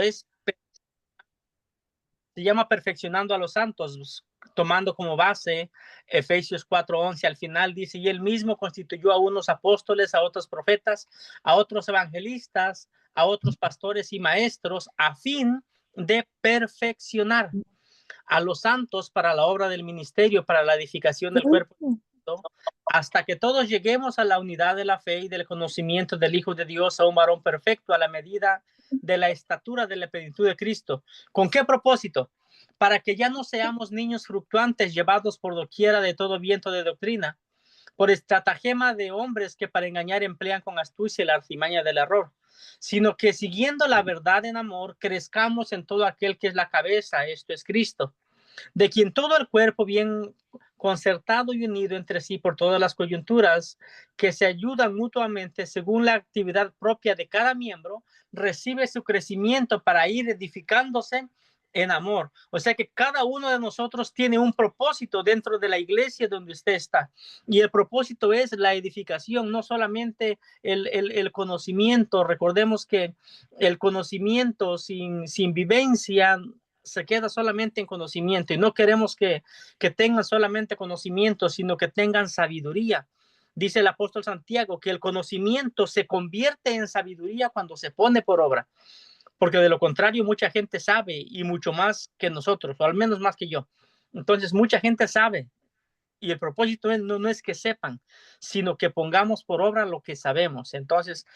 es, se llama perfeccionando a los santos, tomando como base Efesios 4:11. Al final dice, y él mismo constituyó a unos apóstoles, a otros profetas, a otros evangelistas, a otros pastores y maestros, a fin de perfeccionar a los santos para la obra del ministerio, para la edificación del cuerpo, hasta que todos lleguemos a la unidad de la fe y del conocimiento del Hijo de Dios, a un varón perfecto, a la medida de la estatura de la plenitud de Cristo. ¿Con qué propósito? Para que ya no seamos niños fluctuantes, llevados por doquiera de todo viento de doctrina, por estratagema de hombres que para engañar emplean con astucia la artimaña del error, sino que siguiendo la verdad en amor, crezcamos en todo aquel que es la cabeza, esto es Cristo, de quien todo el cuerpo bien concertado y unido entre sí por todas las coyunturas que se ayudan mutuamente según la actividad propia de cada miembro, recibe su crecimiento para ir edificándose en amor. O sea que cada uno de nosotros tiene un propósito dentro de la iglesia donde usted está. Y el propósito es la edificación, no solamente el conocimiento. Recordemos que el conocimiento sin vivencia se queda solamente en conocimiento, y no queremos que tengan solamente conocimiento, sino que tengan sabiduría. Dice el apóstol Santiago que el conocimiento se convierte en sabiduría cuando se pone por obra, porque de lo contrario mucha gente sabe y mucho más que nosotros, o al menos más que yo. Entonces mucha gente sabe, y el propósito no es que sepan, sino que pongamos por obra lo que sabemos. Entonces,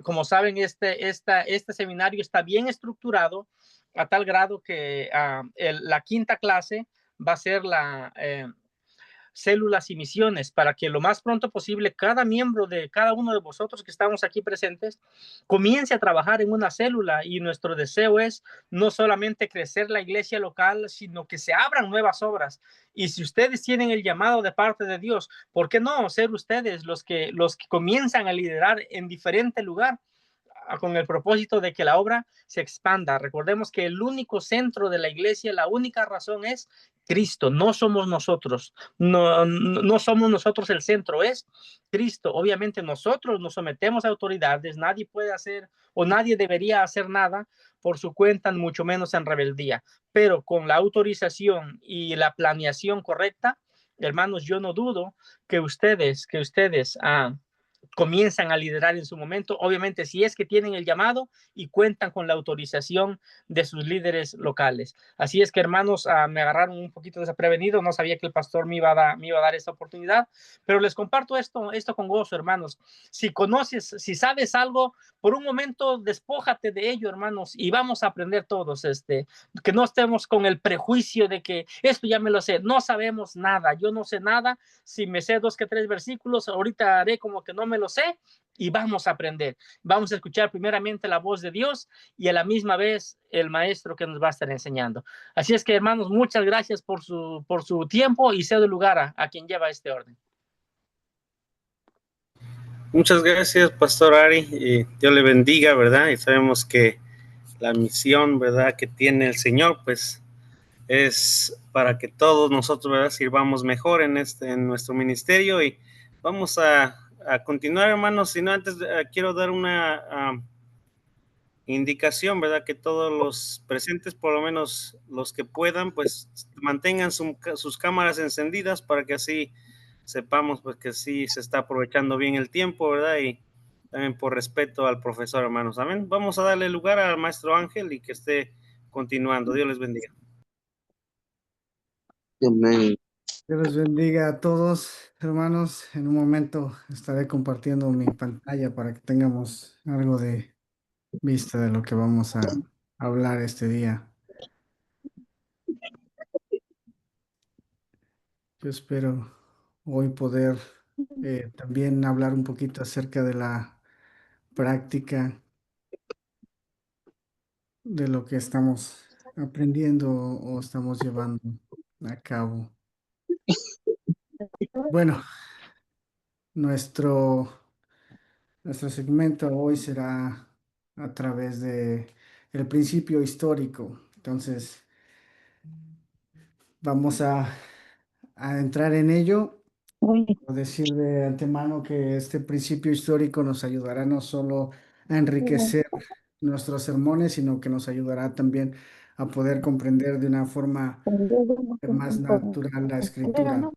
como saben, este seminario está bien estructurado a tal grado que la quinta clase va a ser células y misiones, para que lo más pronto posible cada miembro de cada uno de vosotros que estamos aquí presentes comience a trabajar en una célula, y nuestro deseo es no solamente crecer la iglesia local, sino que se abran nuevas obras. Y si ustedes tienen el llamado de parte de Dios, ¿por qué no ser ustedes los que comienzan a liderar en diferente lugar, con el propósito de que la obra se expanda? Recordemos que el único centro de la iglesia, la única razón es Cristo, no somos nosotros, no somos nosotros el centro, es Cristo. Obviamente nosotros nos sometemos a autoridades, nadie puede hacer o nadie debería hacer nada por su cuenta, mucho menos en rebeldía, pero con la autorización y la planeación correcta, hermanos, yo no dudo que ustedes comienzan a liderar en su momento, obviamente si es que tienen el llamado y cuentan con la autorización de sus líderes locales. Así es que, hermanos, me agarraron un poquito desprevenido, no sabía que el pastor me iba a dar esta oportunidad, pero les comparto esto con gozo, hermanos. Si conoces, si sabes algo, por un momento despójate de ello, hermanos, y vamos a aprender todos, que no estemos con el prejuicio de que esto ya me lo sé, no sabemos nada, yo no sé nada. Si me sé 2 que 3 versículos, ahorita haré como que no me lo sé, y vamos a aprender. Vamos a escuchar primeramente la voz de Dios y a la misma vez el maestro que nos va a estar enseñando. Así es que, hermanos, muchas gracias por su tiempo, y cedo lugar a quien lleva este orden. Muchas gracias, Pastor Ari. Dios le bendiga, ¿verdad? Y sabemos que la misión, ¿verdad?, que tiene el Señor, pues es para que todos nosotros, ¿verdad?, sirvamos mejor en nuestro ministerio. Y vamos a continuar, hermanos. Si no, antes quiero dar una indicación, ¿verdad?, que todos los presentes, por lo menos los que puedan, pues mantengan sus cámaras encendidas, para que así sepamos pues que sí se está aprovechando bien el tiempo, ¿verdad? Y también por respeto al profesor, hermanos. Amén. Vamos a darle lugar al maestro Ángel y que esté continuando. Dios les bendiga. Amén. Dios les bendiga a todos, hermanos. En un momento estaré compartiendo mi pantalla para que tengamos algo de vista de lo que vamos a hablar este día. Yo espero hoy poder también hablar un poquito acerca de la práctica de lo que estamos aprendiendo o estamos llevando a cabo. Bueno, nuestro segmento hoy será a través de el principio histórico. Entonces, vamos a entrar en ello. Decir de antemano que este principio histórico nos ayudará no solo a enriquecer nuestros sermones, sino que nos ayudará también a poder comprender de una forma más natural la escritura.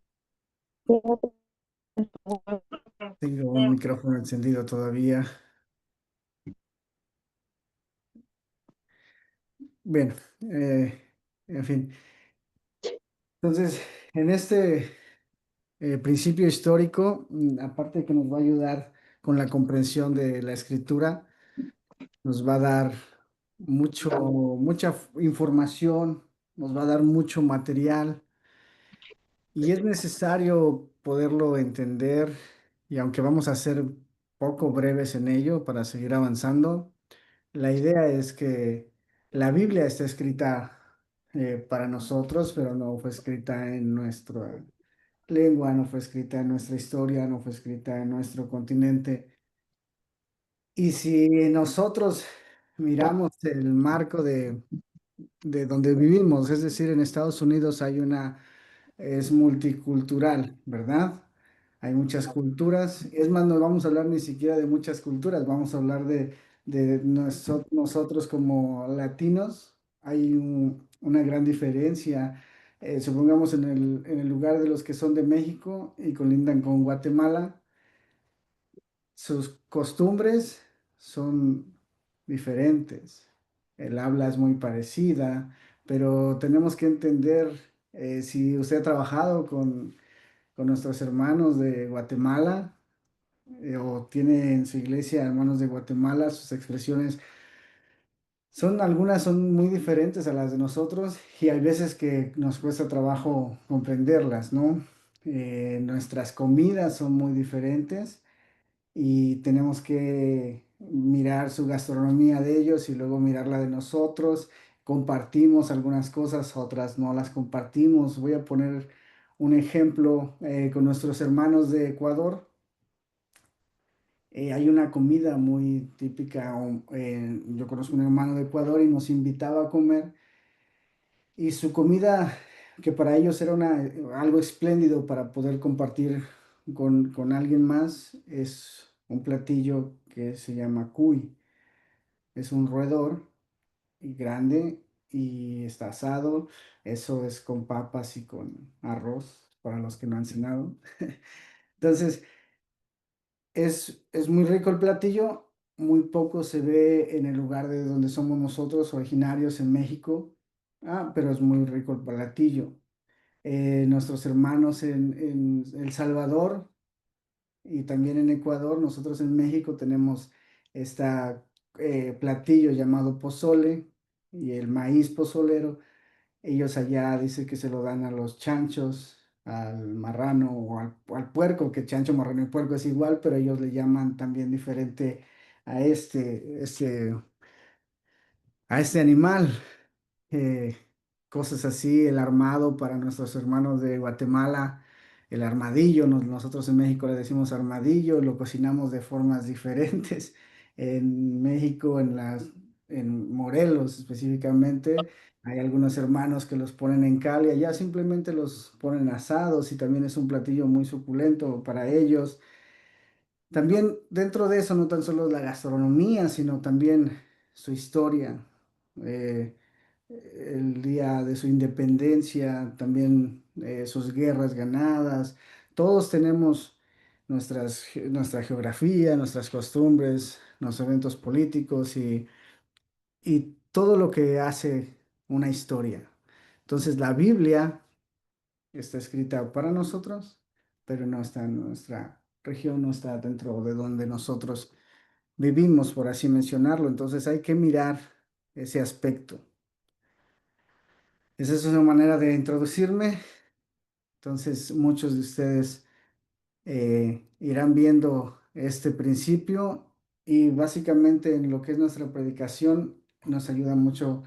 Tengo un micrófono encendido todavía. Bien, en fin. Entonces, en este principio histórico, aparte de que nos va a ayudar con la comprensión de la escritura, nos va a dar mucha información, nos va a dar mucho material y es necesario poderlo entender y aunque vamos a ser poco breves en ello para seguir avanzando, la idea es que la Biblia está escrita para nosotros, pero no fue escrita en nuestra lengua, no fue escrita en nuestra historia, no fue escrita en nuestro continente. Y si nosotros miramos el marco de donde vivimos, es decir, en Estados Unidos es multicultural, ¿verdad? Hay muchas culturas. Es más, no vamos a hablar ni siquiera de muchas culturas, vamos a hablar de nosotros como latinos. Hay una gran diferencia. Supongamos en el lugar de los que son de México y colindan con Guatemala. Sus costumbres son diferentes. El habla es muy parecida, pero tenemos que entender, si usted ha trabajado con nuestros hermanos de Guatemala, o tiene en su iglesia hermanos de Guatemala, sus expresiones algunas son muy diferentes a las de nosotros y hay veces que nos cuesta trabajo comprenderlas, ¿no? Nuestras comidas son muy diferentes y tenemos que mirar su gastronomía de ellos y luego mirar la de nosotros. Compartimos algunas cosas, otras no las compartimos. Voy a poner un ejemplo con nuestros hermanos de Ecuador. Hay una comida muy típica. Yo conozco un hermano de Ecuador y nos invitaba a comer y su comida, que para ellos era algo espléndido para poder compartir con alguien más, es un platillo que se llama cuy. Es un roedor y grande y está asado. Eso es con papas y con arroz para los que no han cenado. Entonces, es muy rico el platillo. Muy poco se ve en el lugar de donde somos nosotros, originarios en México. Pero es muy rico el platillo. Nuestros hermanos en El Salvador y también en Ecuador, nosotros en México tenemos este platillo llamado pozole y el maíz pozolero. Ellos allá dicen que se lo dan a los chanchos, al marrano o al puerco, que chancho, marrano y puerco es igual, pero ellos le llaman también diferente a este animal. eh, Cosas así, el armado para nuestros hermanos de Guatemala, el armadillo, nosotros en México le decimos armadillo, lo cocinamos de formas diferentes. En México, en Morelos específicamente, hay algunos hermanos que los ponen en cal y allá simplemente los ponen asados y también es un platillo muy suculento para ellos. También dentro de eso, no tan solo la gastronomía, sino también su historia. eh, el día de su independencia, también sus guerras ganadas. Todos tenemos nuestra geografía, nuestras costumbres, nuestros eventos políticos y todo lo que hace una historia. Entonces, la Biblia está escrita para nosotros, pero no está en nuestra región, no está dentro de donde nosotros vivimos, por así mencionarlo. Entonces, hay que mirar ese aspecto. Esa es una manera de introducirme. Entonces, muchos de ustedes irán viendo este principio y básicamente en lo que es nuestra predicación nos ayuda mucho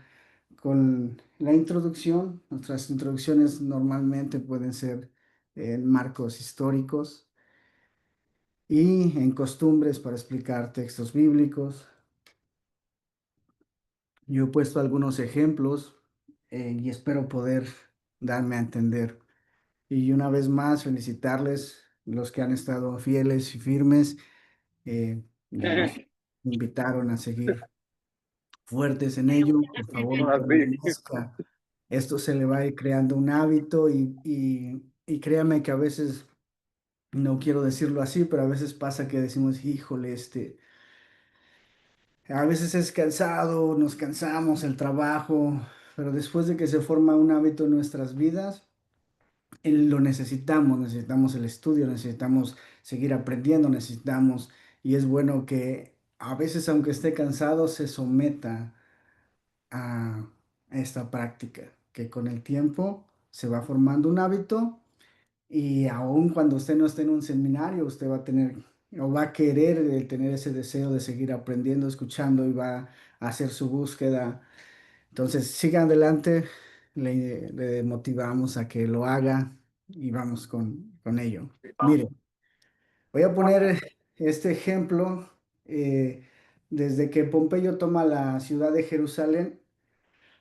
con la introducción. Nuestras introducciones normalmente pueden ser en marcos históricos y en costumbres para explicar textos bíblicos. Yo he puesto algunos ejemplos y espero poder darme a entender. Y una vez más, felicitarles los que han estado fieles y firmes. Y nos invitaron a seguir. fuertes en ello, por favor, permanezca. Esto se le va a ir creando un hábito y créame que a veces, no quiero decirlo así, pero a veces pasa que decimos, híjole, a veces es cansado, nos cansamos, el trabajo, pero después de que se forma un hábito en nuestras vidas, lo necesitamos, necesitamos el estudio, necesitamos seguir aprendiendo, necesitamos, y es bueno que a veces, aunque esté cansado, se someta a esta práctica, que con el tiempo se va formando un hábito y aun cuando usted no esté en un seminario, usted va a tener o va a querer tener ese deseo de seguir aprendiendo, escuchando y va a hacer su búsqueda. Entonces, siga adelante, le motivamos a que lo haga y vamos con ello. Mire, voy a poner este ejemplo desde que Pompeyo toma la ciudad de Jerusalén,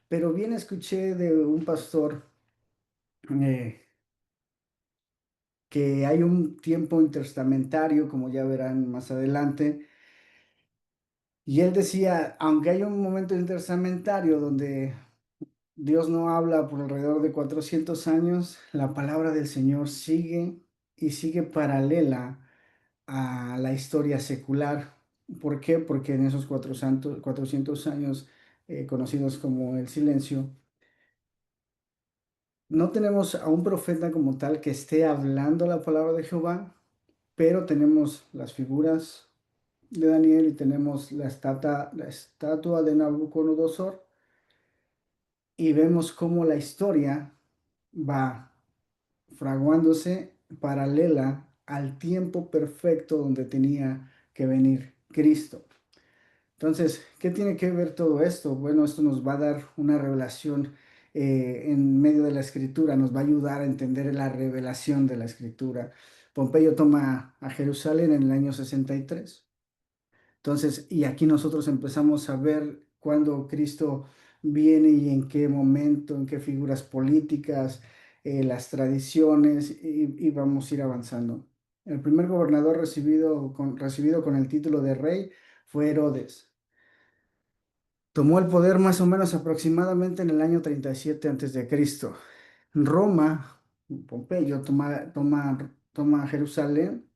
pero bien escuché de un pastor eh, que hay un tiempo intertestamentario, como ya verán más adelante, y él decía, aunque hay un momento intertestamentario donde Dios no habla por alrededor de 400 años, la palabra del Señor sigue y sigue paralela a la historia secular. ¿Por qué? Porque en esos 400 años conocidos como el silencio, no tenemos a un profeta como tal que esté hablando la palabra de Jehová, pero tenemos las figuras de Daniel y tenemos la estatua de Nabucodonosor y vemos cómo la historia va fraguándose paralela al tiempo perfecto donde tenía que venir Cristo. Entonces, ¿qué tiene que ver todo esto? Bueno, esto nos va a dar una revelación en medio de la escritura, nos va a ayudar a entender la revelación de la escritura. Pompeyo toma a Jerusalén en el año 63. Entonces, y aquí nosotros empezamos a ver cuándo Cristo viene y en qué momento, en qué figuras políticas, las tradiciones, y vamos a ir avanzando. El primer gobernador recibido con el título de rey fue Herodes. Tomó el poder más o menos aproximadamente en el año 37 antes de Cristo. Roma, Pompeyo, toma Jerusalén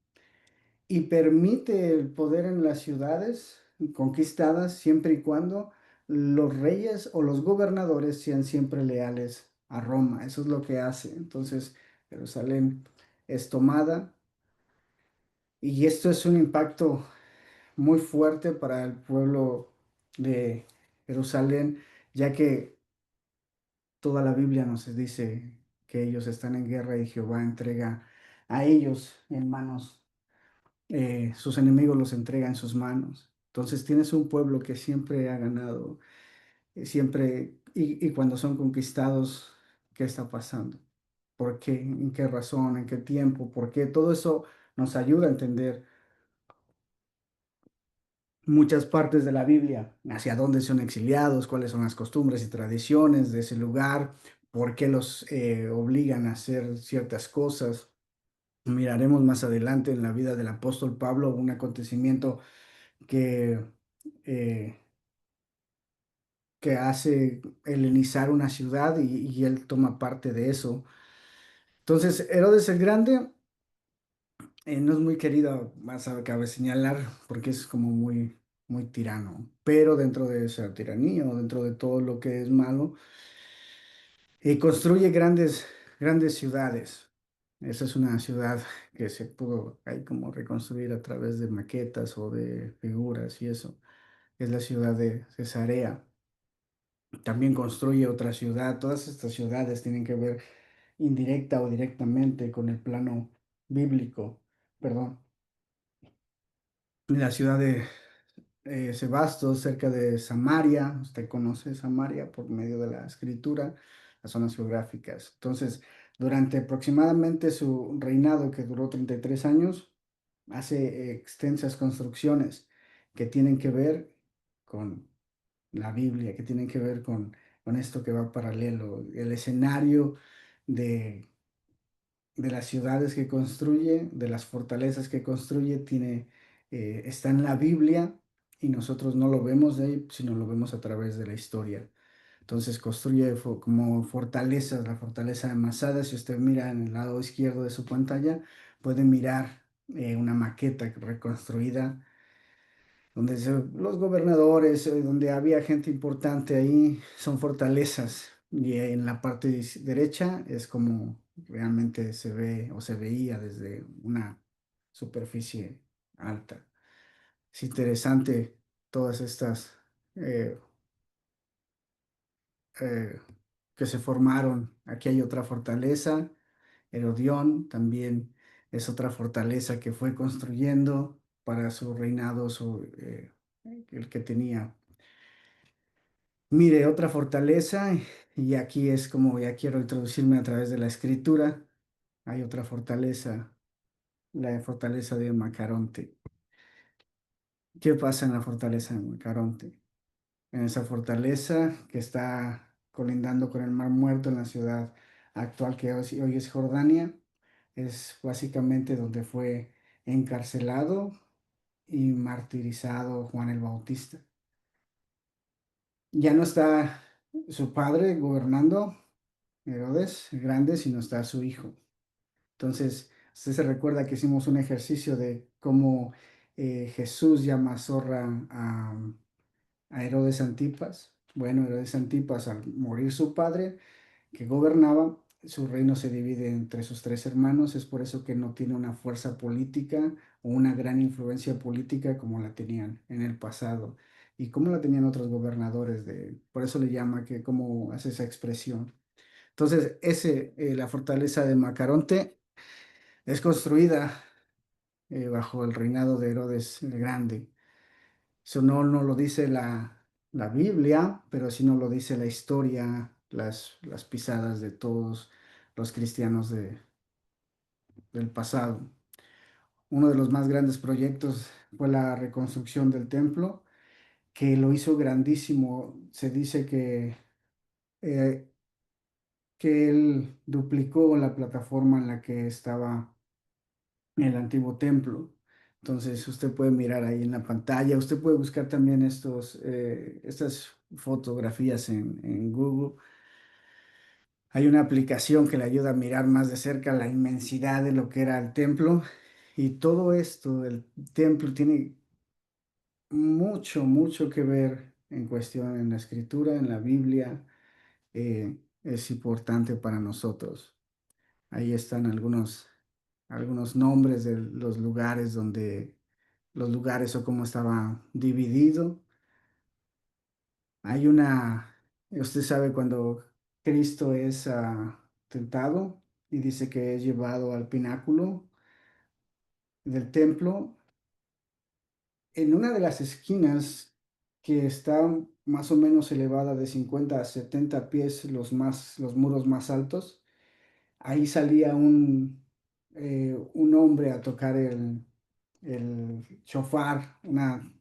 y permite el poder en las ciudades conquistadas siempre y cuando los reyes o los gobernadores sean siempre leales a Roma. Eso es lo que hace. Entonces, Jerusalén es tomada y esto es un impacto muy fuerte para el pueblo de Jerusalén, ya que toda la Biblia nos dice que ellos están en guerra y Jehová entrega a ellos en manos, sus enemigos los entrega en sus manos. Entonces tienes un pueblo que siempre ha ganado, siempre, y cuando son conquistados, ¿qué está pasando? ¿Por qué? ¿En qué razón? ¿En qué tiempo? ¿Por qué? Todo eso nos ayuda a entender muchas partes de la Biblia, hacia dónde son exiliados, cuáles son las costumbres y tradiciones de ese lugar, por qué los obligan a hacer ciertas cosas. Miraremos más adelante en la vida del apóstol Pablo un acontecimiento que, eh, que hace helenizar una ciudad y él toma parte de eso. Entonces, Herodes el Grande no es muy querido, más cabe señalar, porque es como muy tirano, pero dentro de esa tiranía o dentro de todo lo que es malo, construye grandes ciudades. Esa es una ciudad que se pudo ahí como reconstruir a través de maquetas o de figuras y eso. Es la ciudad de Cesarea. También construye otra ciudad. Todas estas ciudades tienen que ver indirecta o directamente con el plano bíblico. Perdón. La ciudad de Sebastos, cerca de Samaria. Usted conoce Samaria por medio de la escritura, las zonas geográficas. Entonces, durante aproximadamente su reinado, que duró 33 años, hace extensas construcciones que tienen que ver con la Biblia, que tienen que ver con esto que va paralelo. El escenario de las ciudades que construye, de las fortalezas que construye, está en la Biblia y nosotros no lo vemos de ahí, sino lo vemos a través de la historia. Entonces construye como fortalezas, la fortaleza de Masada. Si usted mira en el lado izquierdo de su pantalla, puede mirar una maqueta reconstruida donde los gobernadores, donde había gente importante ahí, son fortalezas. Y en la parte derecha es como realmente se ve o se veía desde una superficie alta. Es interesante todas estas eh, eh, que se formaron. Aquí hay otra fortaleza, Herodión también es otra fortaleza que fue construyendo para su reinado, el que tenía. Mire, otra fortaleza, y aquí es como ya quiero introducirme a través de la escritura. Hay otra fortaleza, la fortaleza de Macaronte. ¿Qué pasa en la fortaleza de Macaronte? En esa fortaleza que está colindando con el Mar Muerto en la ciudad actual que hoy es Jordania, es básicamente donde fue encarcelado y martirizado Juan el Bautista. Ya no está su padre gobernando, Herodes el Grande, sino está su hijo. Entonces, usted se recuerda que hicimos un ejercicio de cómo Jesús llama zorra a Herodes Antipas. Bueno, Herodes Antipas, al morir su padre, que gobernaba, su reino se divide entre sus tres hermanos. Es por eso que no tiene una fuerza política o una gran influencia política como la tenían en el pasado y como la tenían otros gobernadores por eso le llama que como hace esa expresión. Entonces, la fortaleza de Macaronte es construida bajo el reinado de Herodes el Grande. Eso no lo dice la Biblia, pero sí nos lo dice la historia, las pisadas de todos los cristianos del pasado. Uno de los más grandes proyectos fue la reconstrucción del templo, que lo hizo grandísimo. Se dice eh, que él duplicó la plataforma en la que estaba el antiguo templo. Entonces usted puede mirar ahí en la pantalla, usted puede buscar también estas fotografías en Google. Hay una aplicación que le ayuda a mirar más de cerca la inmensidad de lo que era el templo y todo esto, el templo tiene mucho que ver en cuestión en la escritura, en la Biblia, es importante para nosotros. Ahí están algunos nombres de los lugares o cómo estaba dividido. Usted sabe cuando Cristo es tentado y dice que es llevado al pináculo del templo, en una de las esquinas que está más o menos elevada de 50 a 70 pies, los muros más altos. Ahí salía un hombre a tocar el shofar, una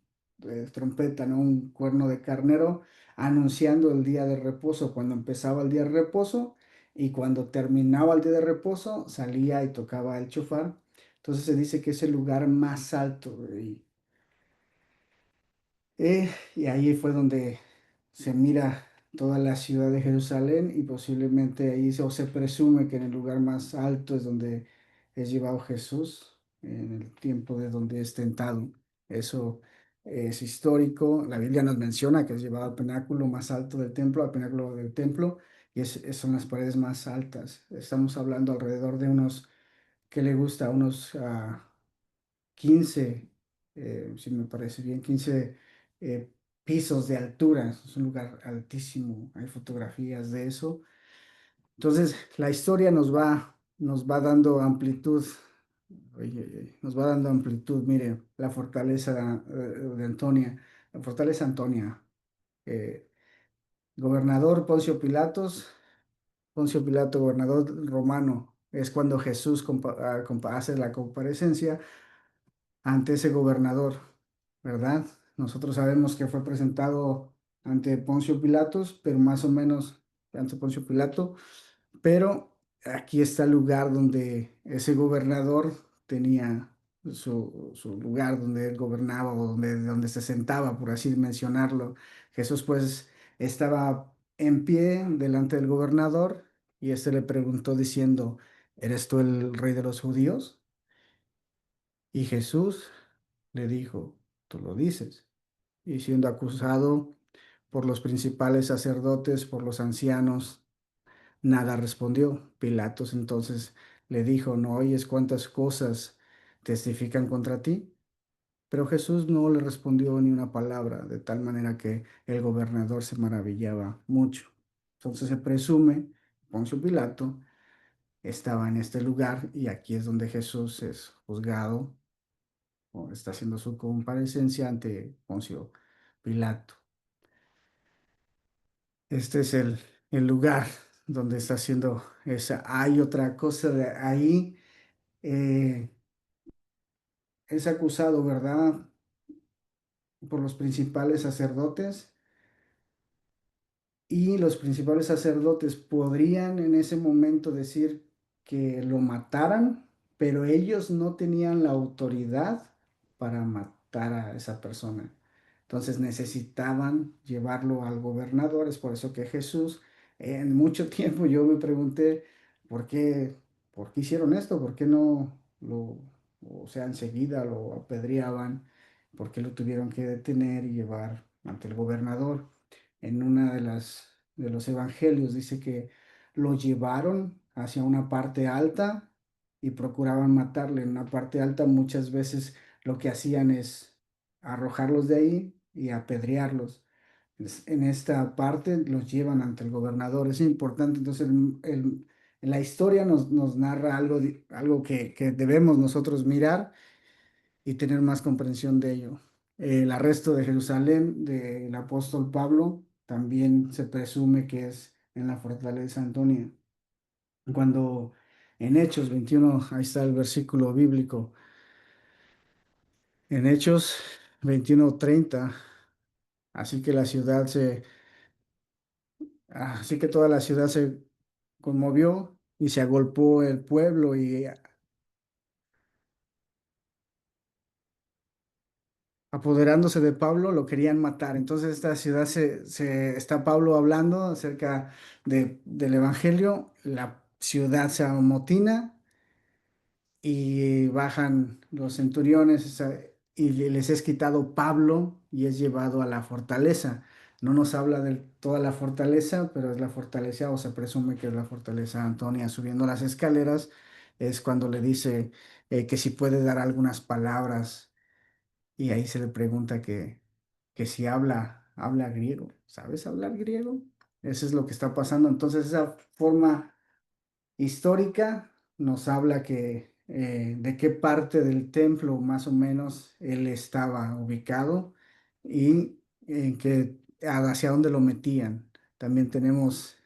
trompeta, ¿no? Un cuerno de carnero, anunciando el día de reposo, cuando empezaba el día de reposo y cuando terminaba el día de reposo, salía y tocaba el shofar. Entonces se dice que es el lugar más alto. Y ahí fue donde se mira toda la ciudad de Jerusalén y posiblemente ahí se presume que en el lugar más alto es donde es llevado Jesús, en el tiempo de donde es tentado. Eso es histórico. La Biblia nos menciona que es llevado al pináculo más alto del templo, al pináculo del templo, y son las paredes más altas. Estamos hablando alrededor de ¿qué le gusta? Unos 15, si me parece bien, 15 eh, pisos de altura. Es un lugar altísimo, hay fotografías de eso. Entonces, la historia nos va dando amplitud. Oye, nos va dando amplitud. Mire, la fortaleza de Antonia, la fortaleza Antonia. eh, Gobernador Poncio Pilato, gobernador romano, es cuando Jesús hace la comparecencia ante ese gobernador, ¿verdad? Nosotros sabemos que fue presentado ante Poncio Pilatos, pero más o menos ante Poncio Pilato, pero aquí está el lugar donde ese gobernador tenía su lugar donde él gobernaba o donde se sentaba, por así mencionarlo. Jesús pues estaba en pie delante del gobernador y éste le preguntó diciendo, ¿eres tú el rey de los judíos? Y Jesús le dijo, tú lo dices. Y siendo acusado por los principales sacerdotes, por los ancianos, nada respondió. Pilatos entonces le dijo, ¿no oyes cuántas cosas testifican contra ti? Pero Jesús no le respondió ni una palabra, de tal manera que el gobernador se maravillaba mucho. Entonces se presume, Poncio Pilato estaba en este lugar y aquí es donde Jesús es juzgado o está haciendo su comparecencia ante Poncio Pilato. Este es el lugar donde está haciendo esa. Hay otra cosa de ahí. eh, es acusado, ¿verdad? Por los principales sacerdotes y los principales sacerdotes podrían en ese momento decir que lo mataran, pero ellos no tenían la autoridad para matar a esa persona. Entonces necesitaban llevarlo al gobernador. Es por eso que Jesús, en mucho tiempo yo me pregunté, ¿por qué, por qué hicieron esto? ¿Por qué no lo, o sea, enseguida lo apedreaban? ¿Por qué lo tuvieron que detener y llevar ante el gobernador? En una de los evangelios dice que lo llevaron hacia una parte alta y procuraban matarle. En una parte alta muchas veces lo que hacían es arrojarlos de ahí y apedrearlos. En esta parte los llevan ante el gobernador. Es importante, entonces la historia nos narra algo, algo que debemos nosotros mirar y tener más comprensión de ello. El arresto de Jerusalén del apóstol Pablo también se presume que es en la fortaleza Antonia. Cuando en Hechos 21, ahí está el versículo bíblico, en Hechos 21:30, así que la ciudad se, así que toda la ciudad se conmovió y se agolpó el pueblo y apoderándose de Pablo, lo querían matar. Entonces esta ciudad está Pablo hablando acerca del Evangelio, la ciudad se amotina y bajan los centuriones y les es quitado Pablo y es llevado a la fortaleza. No nos habla de toda la fortaleza, pero es la fortaleza o se presume que es la fortaleza Antonia. Subiendo las escaleras es cuando le dice que si puede dar algunas palabras y ahí se le pregunta que si habla griego. ¿Sabes hablar griego? Eso es lo que está pasando. Entonces, esa forma histórica nos habla que de qué parte del templo más o menos él estaba ubicado y en qué, hacia dónde lo metían. También tenemos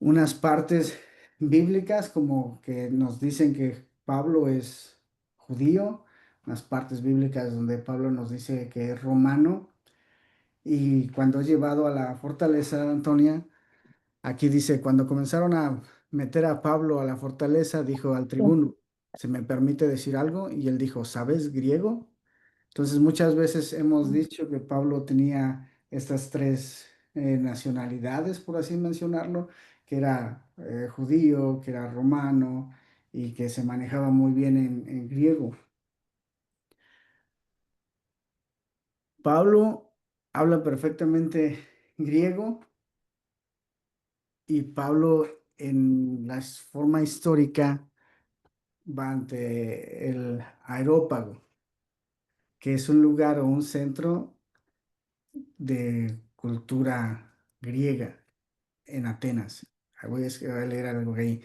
unas partes bíblicas como que nos dicen que Pablo es judío, unas partes bíblicas donde Pablo nos dice que es romano y cuando es llevado a la fortaleza de Antonia, aquí dice, cuando comenzaron a meter a Pablo a la fortaleza, dijo al tribuno, ¿se me permite decir algo? Y él dijo, ¿sabes griego? Entonces, muchas veces hemos dicho que Pablo tenía estas tres nacionalidades, por así mencionarlo, que era judío, que era romano y que se manejaba muy bien en griego. Pablo habla perfectamente griego y Pablo en la forma histórica va ante el Areópago, que es un lugar o un centro de cultura griega en Atenas. Voy a leer algo ahí.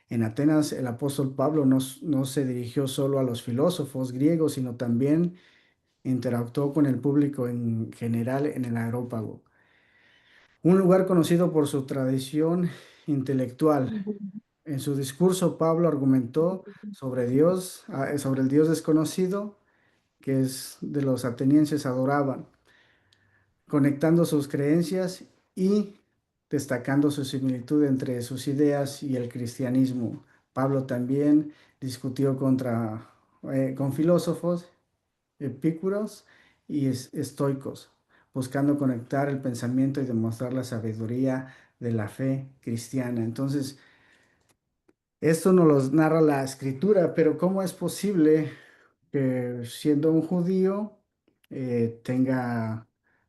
En Atenas, el apóstol Pablo no se dirigió solo a los filósofos griegos, sino también interactuó con el público en general en el Areópago, un lugar conocido por su tradición intelectual. En su discurso, Pablo argumentó sobre Dios, sobre el Dios desconocido que es de los atenienses adoraban, conectando sus creencias y destacando su similitud entre sus ideas y el cristianismo. Pablo también discutió con filósofos, epícuros y estoicos, buscando conectar el pensamiento y demostrar la sabiduría de la fe cristiana. Entonces, esto nos lo narra la escritura, pero ¿cómo es posible que siendo un judío tenga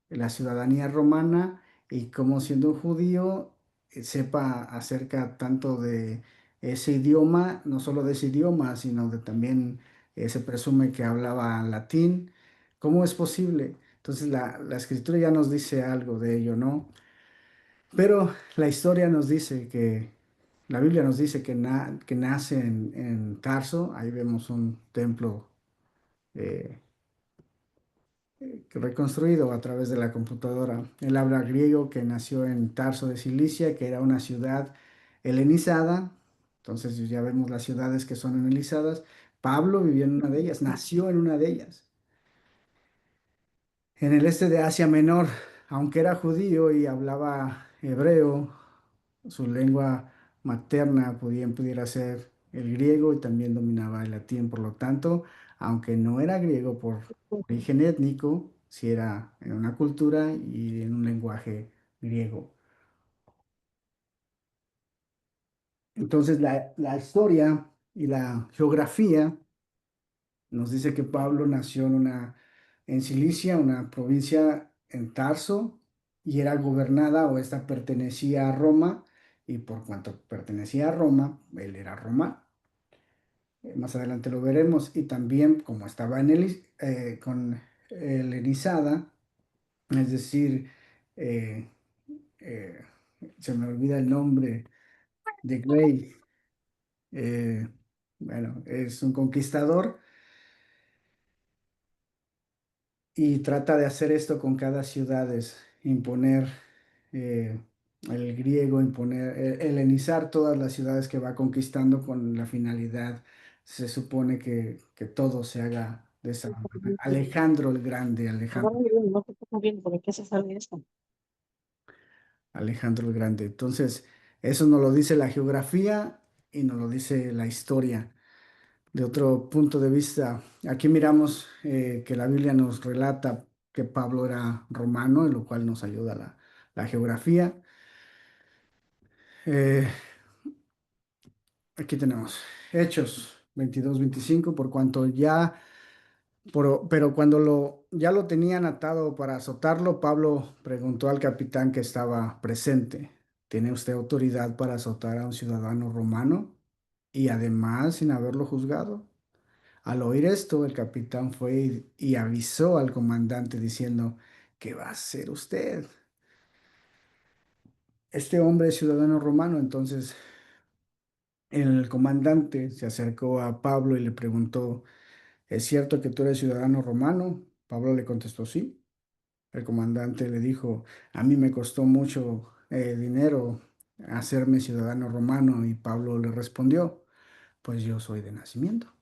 la ciudadanía romana y como siendo un judío sepa acerca tanto de ese idioma, no solo de ese idioma, sino de también se presume que hablaba latín? ¿Cómo es posible? Entonces la escritura ya nos dice algo de ello, ¿no? Pero la historia nos dice la Biblia nos dice que nace en Tarso, ahí vemos un templo eh, reconstruido a través de la computadora. Él habla griego, que nació en Tarso de Cilicia, que era una ciudad helenizada. Entonces ya vemos las ciudades que son helenizadas. Pablo vivió en una de ellas, nació en una de ellas. En el este de Asia Menor, aunque era judío y hablaba hebreo, su lengua materna pudiera ser el griego y también dominaba el latín. Por lo tanto, aunque no era griego por origen étnico, sí era en una cultura y en un lenguaje griego. Entonces, la historia y la geografía nos dice que Pablo nació en Cilicia, una provincia en Tarso, y era gobernada o esta pertenecía a Roma, y por cuanto pertenecía a Roma, él era romano. Más adelante lo veremos. Y también, como estaba con helenizada, es decir, eh, eh, se me olvida el nombre de Gray, eh, bueno, es un conquistador y trata de hacer esto con cada ciudad, es imponer eh, el griego, helenizar todas las ciudades que va conquistando con la finalidad, se supone que todo se haga de esa manera. Alejandro el Grande, Alejandro el Grande. Entonces, eso nos lo dice la geografía y nos lo dice la historia. De otro punto de vista, aquí miramos que la Biblia nos relata que Pablo era romano, en lo cual nos ayuda la geografía. Eh, Aquí tenemos Hechos 22-25, pero cuando ya lo tenían atado para azotarlo, Pablo preguntó al capitán que estaba presente: ¿Tiene usted autoridad para azotar a un ciudadano romano y además sin haberlo juzgado? Al oír esto, el capitán fue y avisó al comandante diciendo: ¿Qué va a hacer usted? Este hombre es ciudadano romano. Entonces el comandante se acercó a Pablo y le preguntó: ¿Es cierto que tú eres ciudadano romano? Pablo le contestó: sí. El comandante le dijo: a mí me costó mucho dinero hacerme ciudadano romano. Y Pablo le respondió: pues yo soy de nacimiento.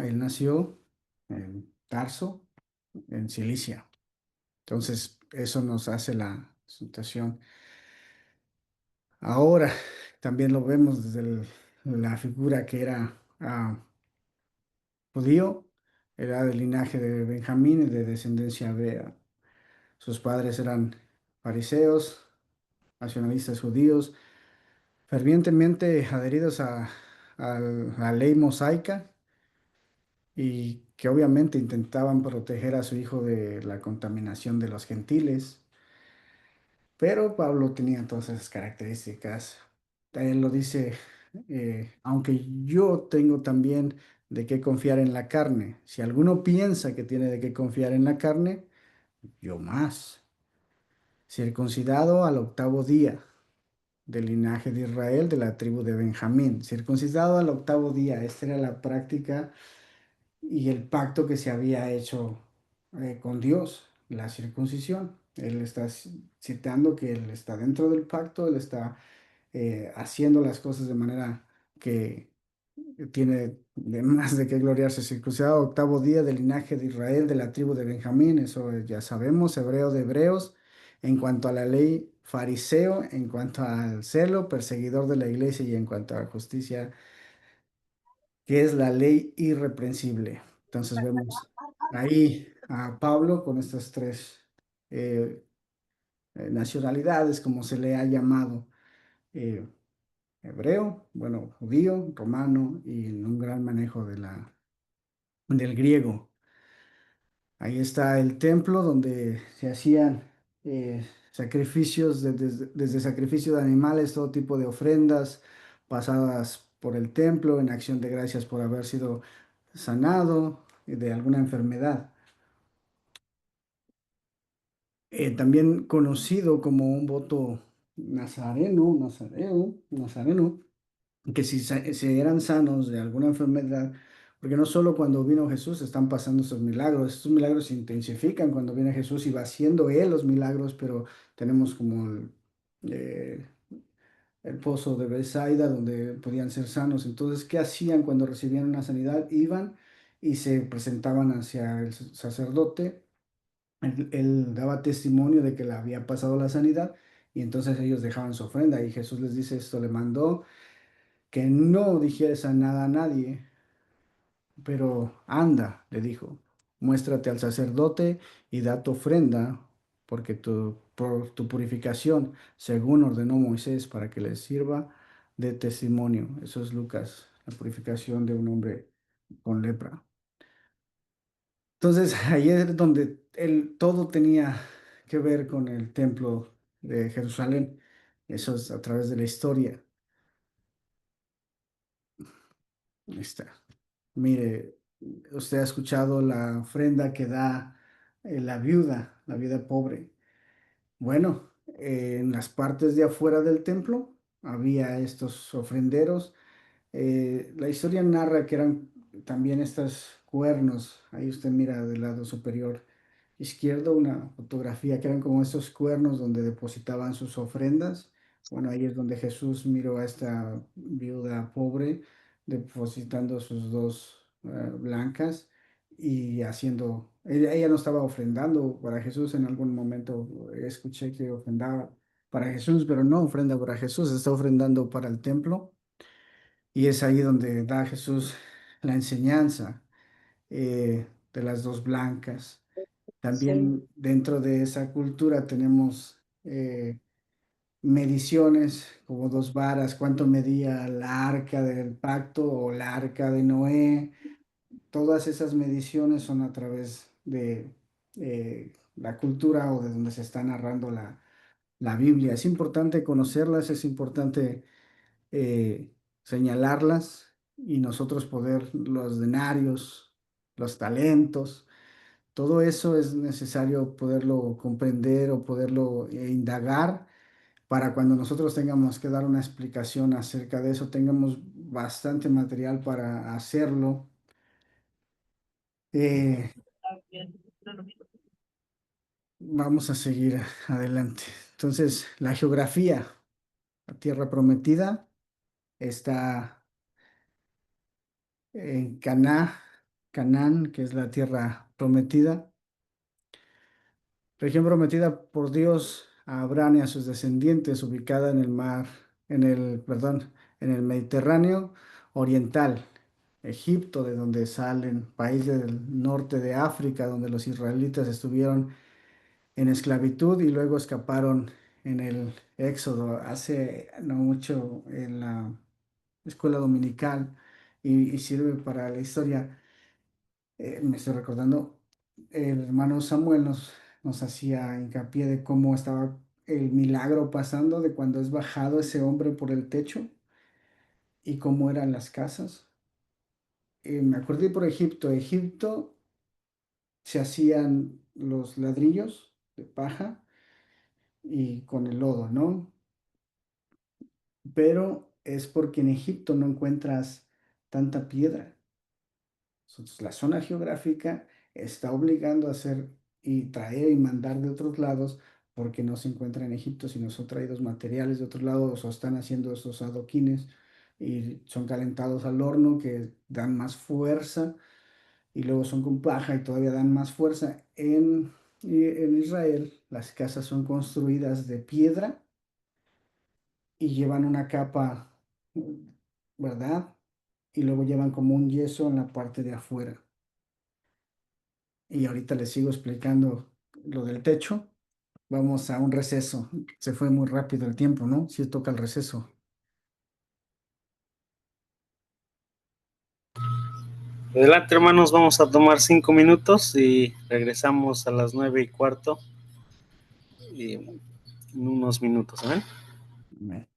Él nació en Tarso, en Cilicia. Entonces, eso nos hace la situación. Ahora, también lo vemos desde la figura que era judío, era del linaje de Benjamín y de descendencia hebrea. Sus padres eran fariseos, nacionalistas judíos, fervientemente adheridos a la ley mosaica y que obviamente intentaban proteger a su hijo de la contaminación de los gentiles. Pero Pablo tenía todas esas características. Él lo dice: aunque yo tengo también de qué confiar en la carne. Si alguno piensa que tiene de qué confiar en la carne, yo más. Circuncidado al octavo día, del linaje de Israel, de la tribu de Benjamín. Circuncidado al octavo día. Esta era la práctica y el pacto que se había hecho con Dios, la circuncisión. Él está citando que él está dentro del pacto, él está haciendo las cosas de manera que tiene de más de qué gloriarse. Circuncidado octavo día del linaje de Israel, de la tribu de Benjamín, eso ya sabemos, hebreo de hebreos, en cuanto a la ley, fariseo, en cuanto al celo, perseguidor de la iglesia, y en cuanto a la justicia, que es la ley irreprensible. Entonces vemos ahí a Pablo con estas tres eh, nacionalidades, como se le ha llamado, eh, hebreo, bueno, judío, romano, y en un gran manejo del griego. Ahí está el templo donde se hacían sacrificios, desde sacrificio de animales, todo tipo de ofrendas pasadas por el templo en acción de gracias por haber sido sanado de alguna enfermedad. También conocido como un voto nazareno, que si eran sanos de alguna enfermedad, porque no solo cuando vino Jesús están pasando estos milagros se intensifican cuando viene Jesús y va haciendo Él los milagros, pero tenemos como eh, el pozo de Bethsaida donde podían ser sanos. Entonces, ¿qué hacían cuando recibían una sanidad? Iban y se presentaban hacia el sacerdote. Él daba testimonio de que le había pasado la sanidad y entonces ellos dejaban su ofrenda y Jesús les dice esto, le mandó que no dijeres a nada a nadie, pero anda, le dijo, muéstrate al sacerdote y da tu ofrenda, porque por tu purificación, según ordenó Moisés, para que les sirva de testimonio. Eso es Lucas, la purificación de un hombre con lepra. Entonces, ahí es donde todo tenía que ver con el templo de Jerusalén. Eso es a través de la historia. Ahí está. Mire, usted ha escuchado la ofrenda que da la viuda pobre. Bueno, en las partes de afuera del templo había estos ofrenderos. La historia narra que eran también estos cuernos. Ahí usted mira del lado superior izquierdo una fotografía que eran como estos cuernos donde depositaban sus ofrendas. Bueno, ahí es donde Jesús miró a esta viuda pobre depositando sus dos blancas y haciendo, ella no estaba ofrendando para Jesús, en algún momento escuché que ofrendaba para Jesús, pero no ofrenda para Jesús, está ofrendando para el templo y es ahí donde da Jesús la enseñanza de las dos blancas. Sí. También dentro de esa cultura tenemos mediciones como dos varas, cuánto medía la arca del pacto o la arca de Noé. Todas esas mediciones son a través de la cultura o de donde se está narrando la Biblia. Es importante conocerlas, es importante eh, señalarlas y nosotros poder los denarios, los talentos. Todo eso es necesario poderlo comprender o poderlo indagar para cuando nosotros tengamos que dar una explicación acerca de eso, tengamos bastante material para hacerlo. Eh, Vamos a seguir adelante. Entonces, la geografía, la tierra prometida está en Canaán, que es la tierra prometida. Región prometida por Dios a Abraham y a sus descendientes, ubicada en el mar, perdón, en el Mediterráneo oriental, Egipto, de donde salen, países del norte de África, donde los israelitas estuvieron en esclavitud y luego escaparon en el Éxodo, hace no mucho en la escuela dominical y sirve para la historia. Me estoy recordando, el hermano Samuel nos hacía hincapié de cómo estaba el milagro pasando, de cuando es bajado ese hombre por el techo y cómo eran las casas. Me acordé por Egipto. Egipto se hacían los ladrillos de paja y con el lodo, ¿no? Pero es porque en Egipto no encuentras tanta piedra. Entonces, la zona geográfica está obligando a hacer y traer y mandar de otros lados porque no se encuentra en Egipto, sino son traídos materiales de otros lados o están haciendo esos adoquines y son calentados al horno que dan más fuerza y luego son con paja y todavía dan más fuerza. En Israel, Las casas son construidas de piedra y llevan una capa, ¿verdad? Y luego llevan como un yeso en la parte de afuera. Y ahorita les sigo explicando lo del techo. Vamos a un receso. Se fue muy rápido el tiempo, ¿no? Sí toca el receso. Adelante, hermanos, vamos a tomar 5 minutos y regresamos a las 9:15 y en unos minutos, ¿eh? Amén.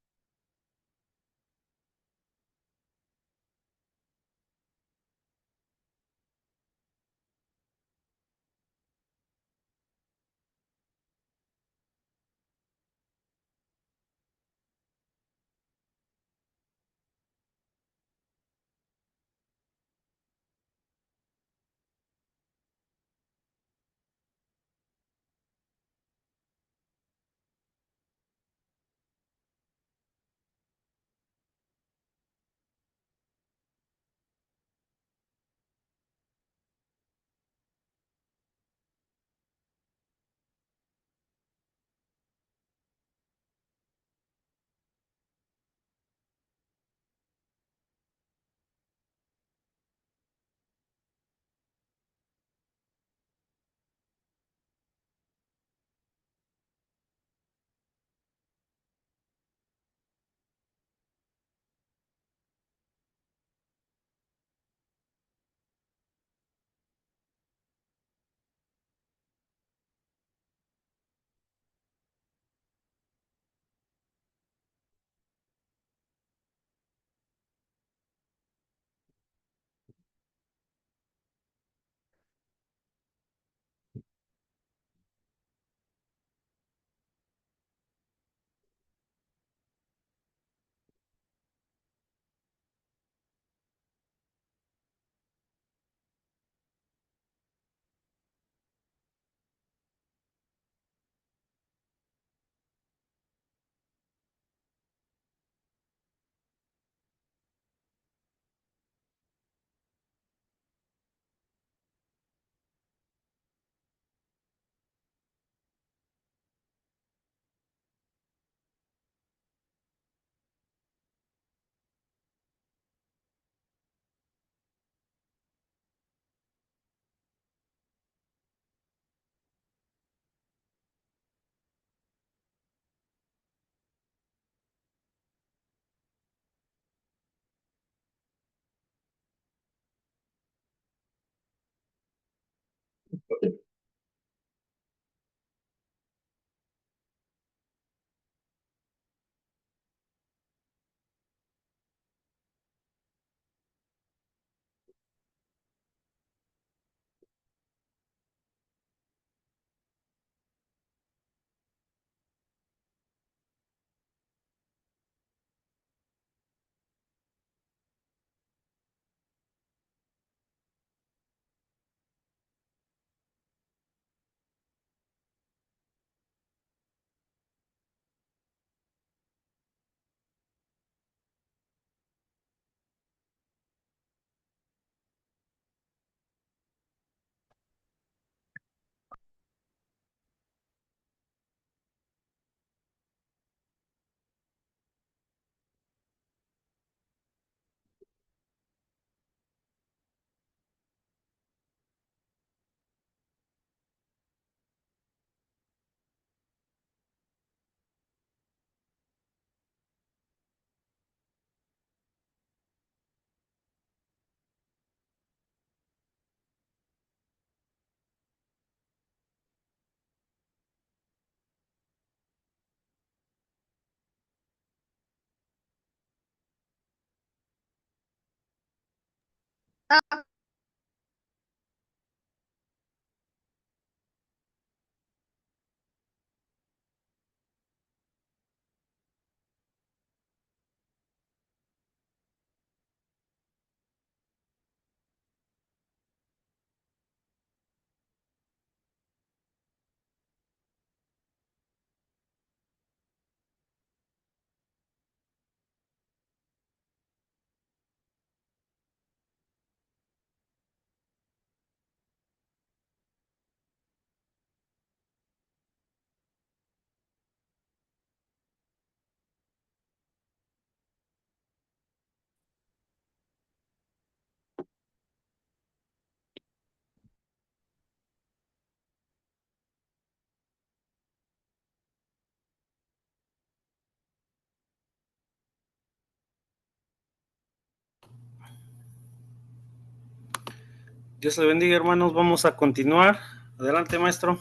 Dios le bendiga, hermanos. Vamos a continuar. Adelante, maestro.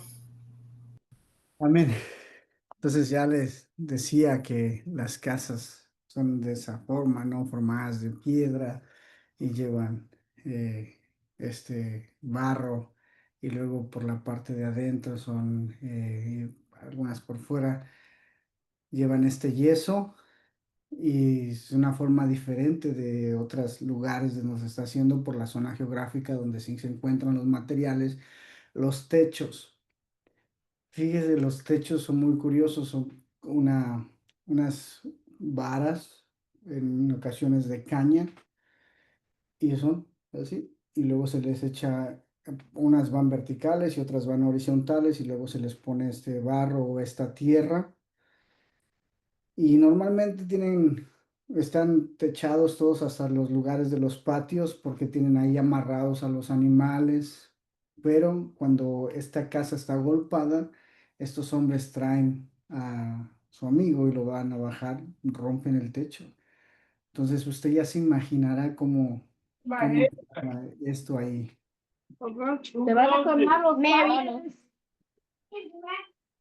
Amén. Entonces ya les decía que las casas son de esa forma, ¿no? Formadas de piedra y llevan este barro y luego por la parte de adentro son algunas por fuera llevan este yeso y es una forma diferente de otros lugares donde se está haciendo por la zona geográfica donde sí se encuentran los materiales, los techos. Fíjese, los techos son muy curiosos, son unas varas, en ocasiones de caña, y son así, y luego se les echa, unas van verticales y otras van horizontales, y luego se les pone este barro o esta tierra, y normalmente están techados todos hasta los lugares de los patios, porque tienen ahí amarrados a los animales, pero cuando esta casa está agolpada, estos hombres traen a su amigo y lo van a bajar, rompen el techo. Entonces usted ya se imaginará cómo estaba esto ahí. Te van a tomar los palos.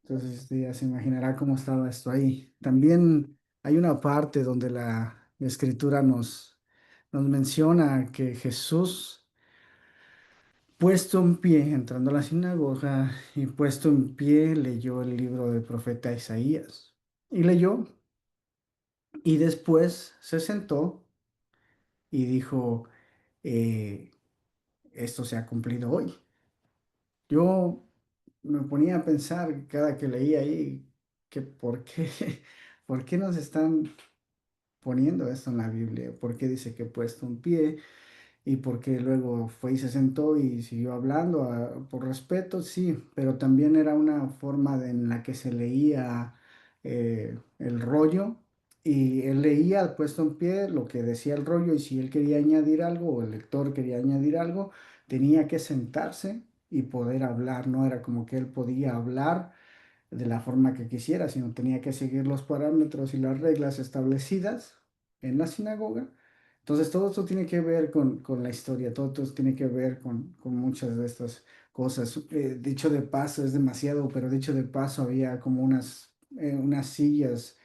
Entonces usted ya se imaginará cómo estaba esto ahí. También hay una parte donde la escritura nos menciona que Jesús, puesto en pie, entrando a la sinagoga y puesto en pie, leyó el libro del profeta Isaías. Y leyó, y después se sentó y dijo, eh, esto se ha cumplido hoy. Yo me ponía a pensar cada que leía ahí que por qué, por qué nos están poniendo esto en la Biblia, por qué dice que puesto en pie. Y porque luego fue y se sentó y siguió hablando por respeto, sí, pero también era una forma en la que se leía el rollo y él leía puesto en pie lo que decía el rollo y si él quería añadir algo o el lector quería añadir algo, tenía que sentarse y poder hablar, no era como que él podía hablar de la forma que quisiera, sino tenía que seguir los parámetros y las reglas establecidas en la sinagoga. Entonces, todo esto tiene que ver con la historia, todo esto tiene que ver con muchas de estas cosas. Dicho de paso, es demasiado, pero dicho de paso, había como unas sillas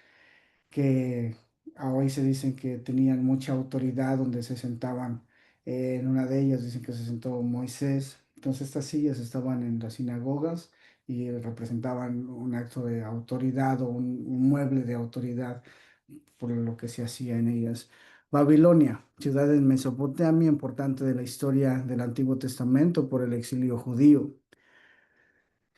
que hoy se dicen que tenían mucha autoridad, donde se sentaban. En una de ellas dicen que se sentó Moisés. Entonces estas sillas estaban en las sinagogas y representaban un acto de autoridad o un mueble de autoridad por lo que se hacía en ellas. Babilonia, ciudad en Mesopotamia, importante de la historia del Antiguo Testamento por el exilio judío.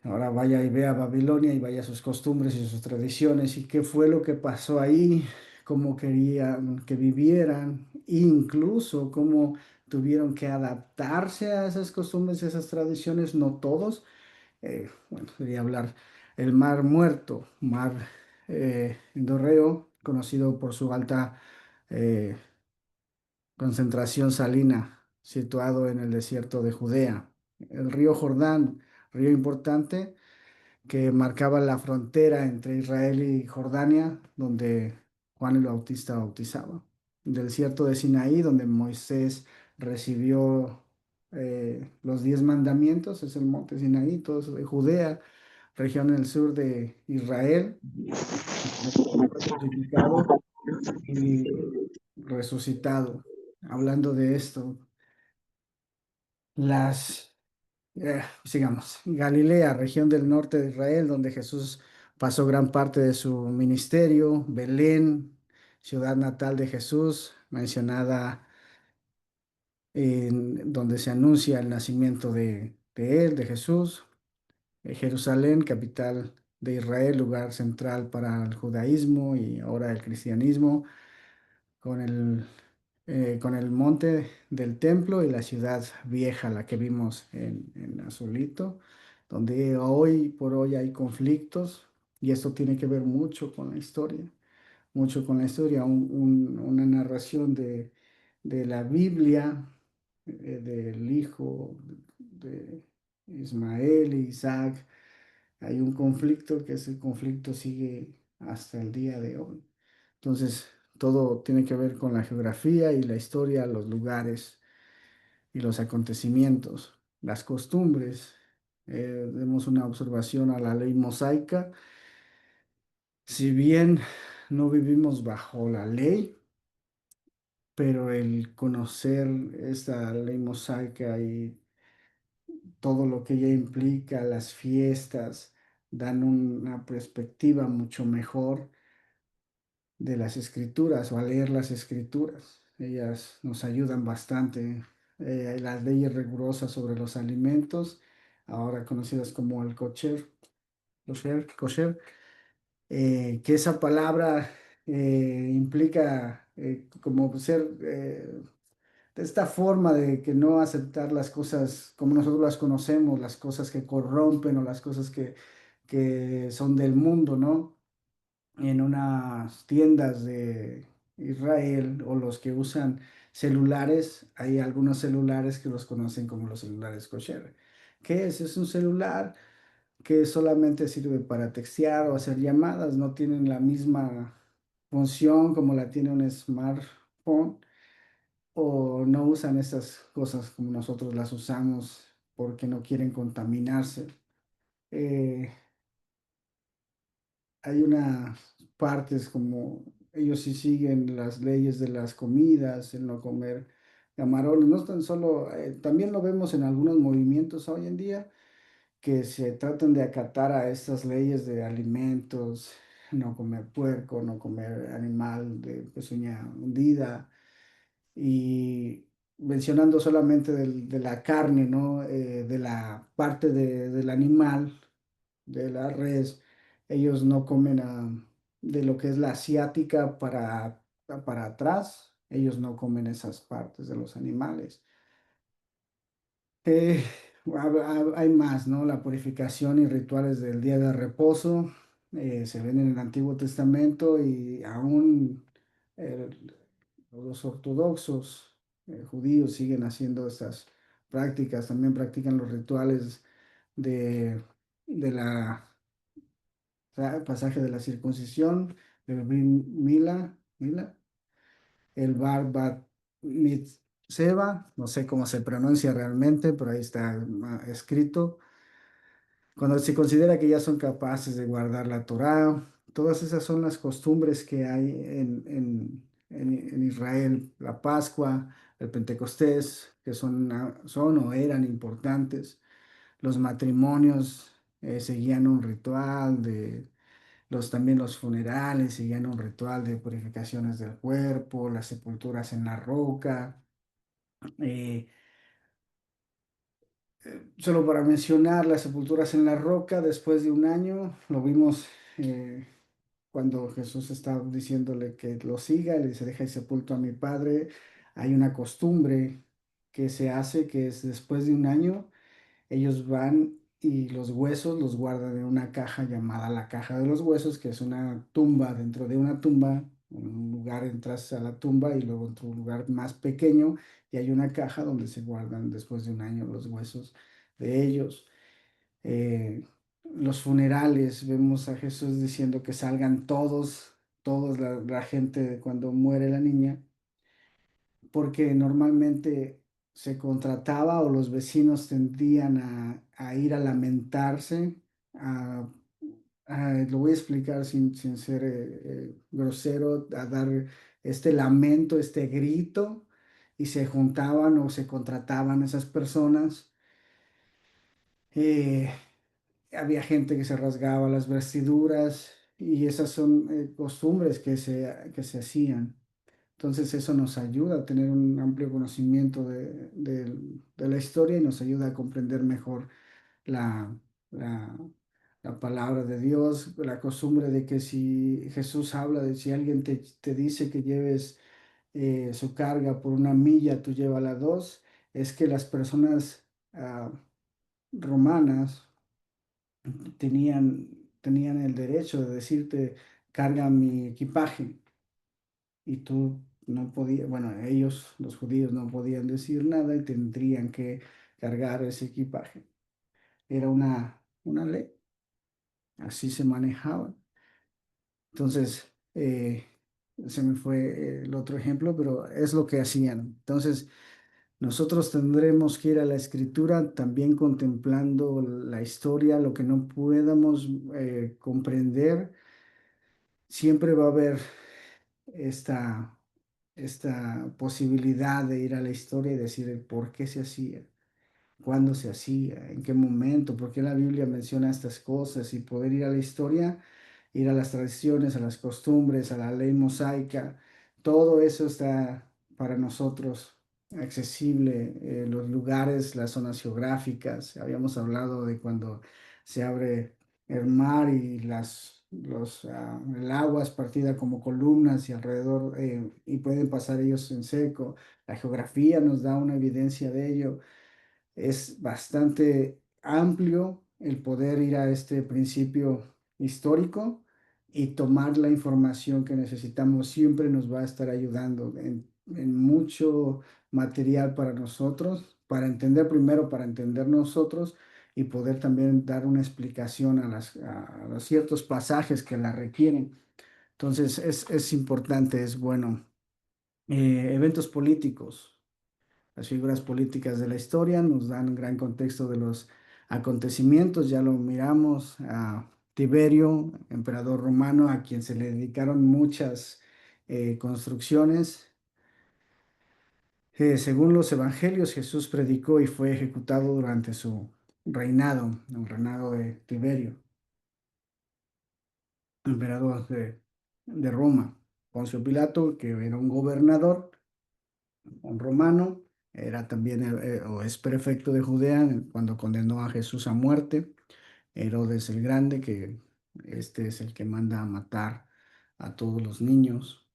Ahora vaya y vea Babilonia y vaya sus costumbres y sus tradiciones y qué fue lo que pasó ahí, cómo querían que vivieran, incluso cómo tuvieron que adaptarse a esas costumbres y esas tradiciones, no todos. Bueno, quería hablar el Mar Muerto, mar endorreo, conocido por su alta eh, concentración salina, situado en el desierto de Judea. El río Jordán, río importante que marcaba la frontera entre Israel y Jordania, donde Juan el Bautista bautizaba. Del desierto de Sinaí, donde Moisés recibió los 10 mandamientos, es el monte Sinaí, todo eso de Judea, región en el sur de Israel, fue crucificado y resucitado. Hablando de esto, sigamos. Galilea, región del norte de Israel, donde Jesús pasó gran parte de su ministerio. Belén, ciudad natal de Jesús, mencionada donde se anuncia el nacimiento de él, de Jesús. Jerusalén, capital de Israel, lugar central para el judaísmo y ahora el cristianismo, con con el monte del templo y la ciudad vieja, la que vimos en azulito, donde hoy por hoy hay conflictos y esto tiene que ver mucho con la historia, mucho con la historia, una narración de la Biblia, del hijo de Ismael y Isaac. Hay un conflicto que ese conflicto sigue hasta el día de hoy. Entonces, todo tiene que ver con la geografía y la historia, los lugares. y los acontecimientos, las costumbres. Demos una observación a la ley mosaica. Si bien no vivimos bajo la ley, pero el conocer esta ley mosaica y todo lo que ella implica, las fiestas, dan una perspectiva mucho mejor de las escrituras o a leer las escrituras. Ellas nos ayudan bastante. Las leyes rigurosas sobre los alimentos, ahora conocidas como el kosher, que esa palabra implica como ser de esta forma de que no aceptar las cosas como nosotros las conocemos, las cosas que corrompen o las cosas que son del mundo, ¿no? En unas tiendas de Israel o los que usan celulares, hay algunos celulares que los conocen como los celulares kosher. ¿Qué es? Es un celular que solamente sirve para textear o hacer llamadas, no tienen la misma función como la tiene un smartphone o no usan estas cosas como nosotros las usamos porque no quieren contaminarse. Eh, Hay unas partes como ellos sí siguen las leyes de las comidas, el no comer camarones, no tan solo, también lo vemos en algunos movimientos hoy en día que se tratan de acatar a estas leyes de alimentos, no comer puerco, no comer animal de pezuña hundida y mencionando solamente de la carne, ¿no? De la parte del animal, de la res, ellos no comen de lo que es la asiática para atrás, ellos no comen esas partes de los animales. Eh, Hay más, ¿no? La purificación y rituales del día de reposo se ven en el Antiguo Testamento y aún eh, los ortodoxos judíos siguen haciendo estas prácticas, también practican los rituales de, de la pasaje de la circuncisión, del Brit Mila, el Bar Bat Mitzvah, no sé cómo se pronuncia realmente, pero ahí está escrito. Cuando se considera que ya son capaces de guardar la Torá, todas esas son las costumbres que hay en Israel, la Pascua, el Pentecostés, que son o eran importantes. Los matrimonios seguían un ritual también los funerales seguían un ritual de purificaciones del cuerpo, las sepulturas en la roca. eh, Solo para mencionar las sepulturas en la roca, después de un año, lo vimos cuando Jesús está diciéndole que lo siga, le dice, deja y sepulto a mi padre. Hay una costumbre que se hace, que es después de un año, ellos van y los huesos los guardan en una caja llamada la caja de los huesos, que es una tumba dentro de una tumba. En un lugar entras a la tumba y luego en otro lugar más pequeño y hay una caja donde se guardan después de un año los huesos de ellos. Los funerales, vemos a Jesús diciendo que salgan todos la gente cuando muere la niña porque normalmente se contrataba o los vecinos tendían a ir a lamentarse, a, lo voy a explicar sin ser grosero, a dar este lamento, este grito, y se juntaban o se contrataban esas personas. Eh, Había gente que se rasgaba las vestiduras y esas son costumbres que se hacían. Entonces eso nos ayuda a tener un amplio conocimiento de la historia y nos ayuda a comprender mejor la, la, la palabra de Dios, la costumbre de que si Jesús habla de si alguien te dice que lleves su carga por una milla, tú llévala dos, es que las personas romanas tenían el derecho de decirte, carga mi equipaje y tú no podías, bueno, ellos, los judíos, no podían decir nada y tendrían que cargar ese equipaje. Era una ley, así se manejaba. Entonces, se me fue el otro ejemplo, pero es lo que hacían. Entonces, Nosotros tendremos que ir a la escritura también contemplando la historia, lo que no podamos comprender. Siempre va a haber esta, esta posibilidad de ir a la historia y decir el por qué se hacía, cuándo se hacía, en qué momento, por qué la Biblia menciona estas cosas y poder ir a la historia, ir a las tradiciones, a las costumbres, a la ley mosaica. Todo eso está para nosotros accesible, los lugares, las zonas geográficas. Habíamos hablado de cuando se abre el mar y el agua es partida como columnas y alrededor, y pueden pasar ellos en seco. La geografía nos da una evidencia de ello. Es bastante amplio el poder ir a este principio histórico y tomar la información que necesitamos. Siempre nos va a estar ayudando en mucho material para nosotros, para entender primero, para entender nosotros y poder también dar una explicación a los ciertos pasajes que la requieren. Entonces es importante, es bueno. Eventos políticos. Las figuras políticas de la historia nos dan un gran contexto de los acontecimientos, ya lo miramos a Tiberio, emperador romano, a quien se le dedicaron muchas construcciones. Según los evangelios, Jesús predicó y fue ejecutado durante su reinado, el reinado de Tiberio, emperador de Roma. Poncio Pilato, que era un gobernador, un romano, era también o es prefecto de Judea cuando condenó a Jesús a muerte. Herodes el Grande, que este es el que manda a matar a todos los niños,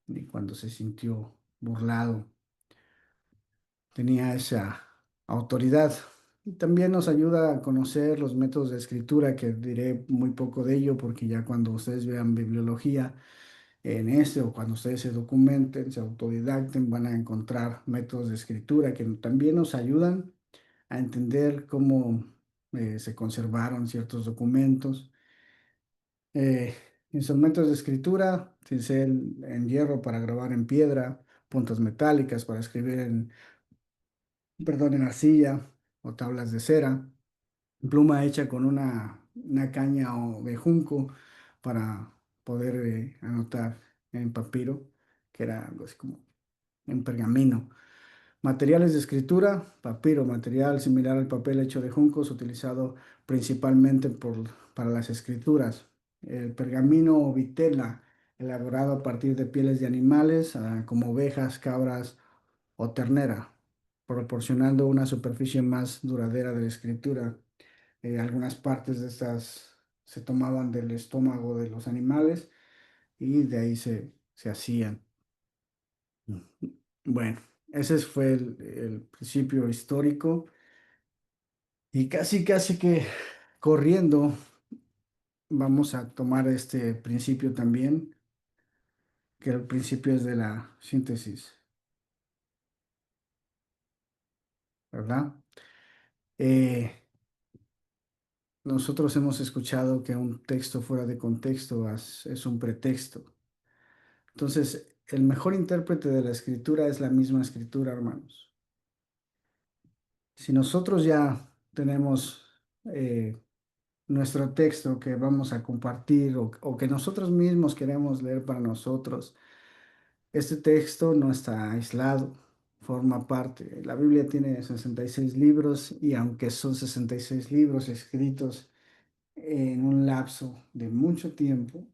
y cuando se sintió burlado, tenía esa autoridad. Y también nos ayuda a conocer los métodos de escritura, que diré muy poco de ello, porque ya cuando ustedes vean bibliología, en este o cuando ustedes se documenten, se autodidacten, van a encontrar métodos de escritura que también nos ayudan a entender cómo se conservaron ciertos documentos. Eh, Instrumentos de escritura, cincel en hierro para grabar en piedra, puntas metálicas para escribir perdón, en arcilla o tablas de cera, pluma hecha con una caña o de junco para poder anotar en papiro, que era algo así como en pergamino. Materiales de escritura, papiro, material similar al papel hecho de juncos, utilizado principalmente para las escrituras. El pergamino o vitela, elaborado a partir de pieles de animales, como ovejas, cabras o ternera, proporcionando una superficie más duradera de la escritura. Algunas partes de estas se tomaban del estómago de los animales y de ahí se hacían. Bueno, ese fue el principio histórico y casi que corriendo vamos a tomar este principio también, que el principio es de la síntesis, ¿verdad? Eh, Nosotros hemos escuchado que un texto fuera de contexto es un pretexto. Entonces, el mejor intérprete de la escritura es la misma escritura, hermanos. Si nosotros ya tenemos nuestro texto que vamos a compartir o que nosotros mismos queremos leer para nosotros, este texto no está aislado, forma parte. La Biblia tiene 66 libros y aunque son 66 libros escritos en un lapso de mucho tiempo,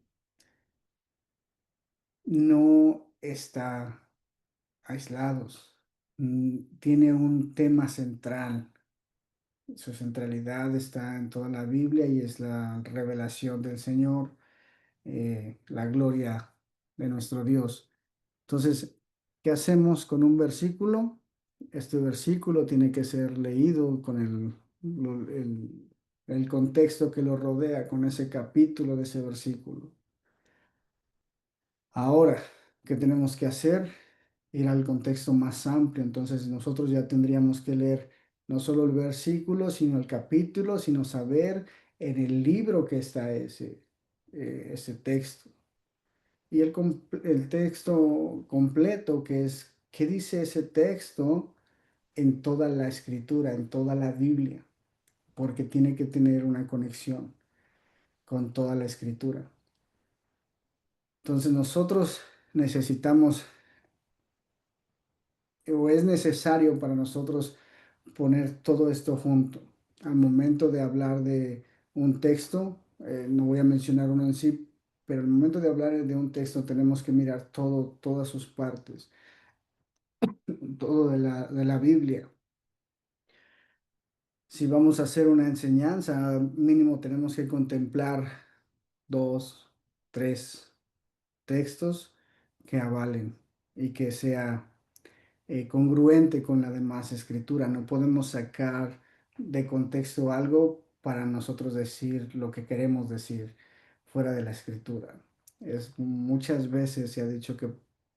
no está aislados. Tiene un tema central. Su centralidad está en toda la Biblia y es la revelación del Señor, la gloria de nuestro Dios. Entonces, ¿qué hacemos con un versículo? Este versículo tiene que ser leído con el contexto que lo rodea, con ese capítulo de ese versículo. Ahora, ¿qué tenemos que hacer? Ir al contexto más amplio. Entonces, nosotros ya tendríamos que leer no solo el versículo, sino el capítulo, sino saber en el libro que está ese texto. Y el texto completo, que es ¿qué dice ese texto en toda la escritura, en toda la Biblia? Porque tiene que tener una conexión con toda la escritura. Entonces nosotros necesitamos, o es necesario para nosotros poner todo esto junto. Al momento de hablar de un texto, no voy a mencionar uno en sí, pero al momento de hablar de un texto tenemos que mirar todo, todas sus partes, todo de la Biblia. Si vamos a hacer una enseñanza, mínimo tenemos que contemplar dos, tres textos que avalen y que sea congruente con la demás escritura. No podemos sacar de contexto algo para nosotros decir lo que queremos decir fuera de la escritura. Muchas veces se ha dicho que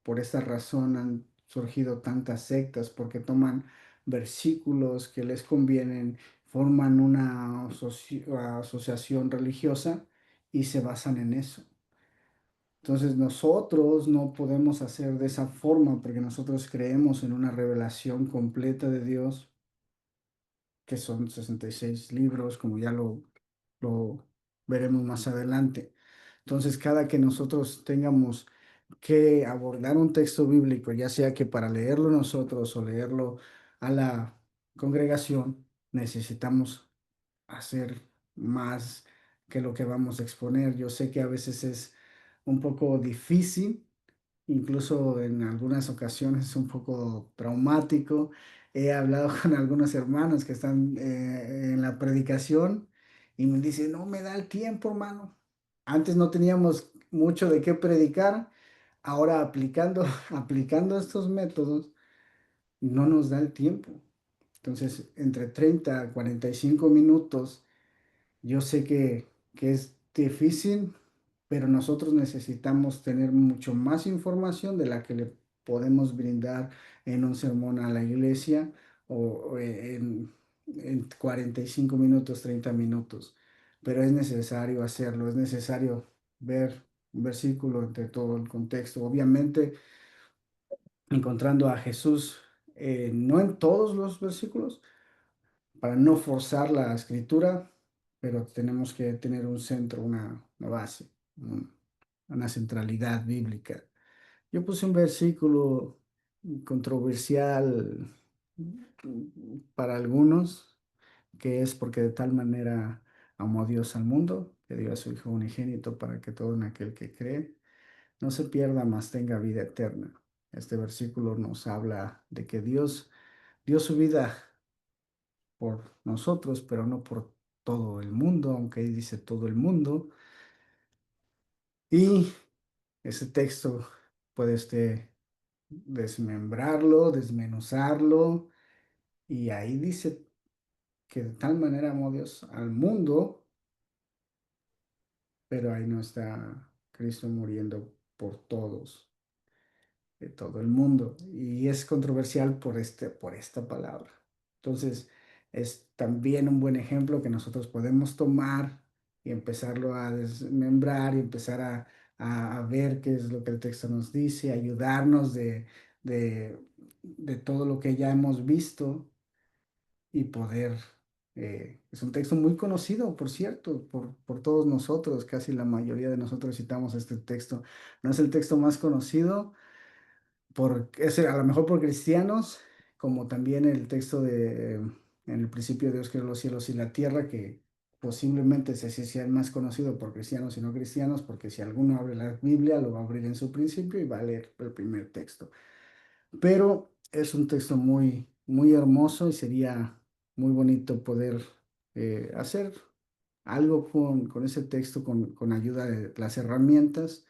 por esta razón han surgido tantas sectas porque toman versículos que les convienen, forman una asociación religiosa y se basan en eso. Entonces nosotros no podemos hacer de esa forma porque nosotros creemos en una revelación completa de Dios, que son 66 libros, como ya lo veremos más adelante. Entonces, cada que nosotros tengamos que abordar un texto bíblico, ya sea que para leerlo nosotros o leerlo a la congregación, necesitamos hacer más que lo que vamos a exponer. Yo sé que a veces es un poco difícil, incluso en algunas ocasiones es un poco traumático. He hablado con algunos hermanos que están en la predicación y me dicen, no me da el tiempo, hermano. Antes no teníamos mucho de qué predicar, ahora aplicando estos métodos, no nos da el tiempo. Entonces, entre 30 a 45 minutos yo sé que es difícil, pero nosotros necesitamos tener mucho más información de la que le podemos brindar en un sermón a la iglesia o en 45 minutos, 30 minutos. Pero es necesario hacerlo, es necesario ver un versículo entre todo el contexto. Obviamente, encontrando a Jesús, no en todos los versículos, para no forzar la escritura, pero tenemos que tener un centro, una base, una centralidad bíblica. Yo puse un versículo controversial para algunos, que es porque de tal manera amó a Dios al mundo, que dio a su Hijo unigénito para que todo en aquel que cree no se pierda, mas tenga vida eterna. Este versículo nos habla de que Dios dio su vida por nosotros, pero no por todo el mundo, aunque ahí dice todo el mundo. Y ese texto puede desmembrarlo, desmenuzarlo, y ahí dice que de tal manera amó Dios al mundo, pero ahí no está Cristo muriendo por todos, de todo el mundo. Y es controversial por esta palabra. Entonces, es también un buen ejemplo que nosotros podemos tomar y empezarlo a desmembrar y empezar a ver qué es lo que el texto nos dice, ayudarnos de, de todo lo que ya hemos visto y poder... es un texto muy conocido, por cierto, por todos nosotros, casi la mayoría de nosotros citamos este texto. No es el texto más conocido, es a lo mejor por cristianos, como también el texto de en el principio Dios creó los cielos y la tierra, que posiblemente ese sí sea el más conocido por cristianos y no cristianos, porque si alguno abre la Biblia, lo va a abrir en su principio y va a leer el primer texto. Pero es un texto muy, muy hermoso y sería muy bonito poder hacer algo con ese texto, con ayuda de las herramientas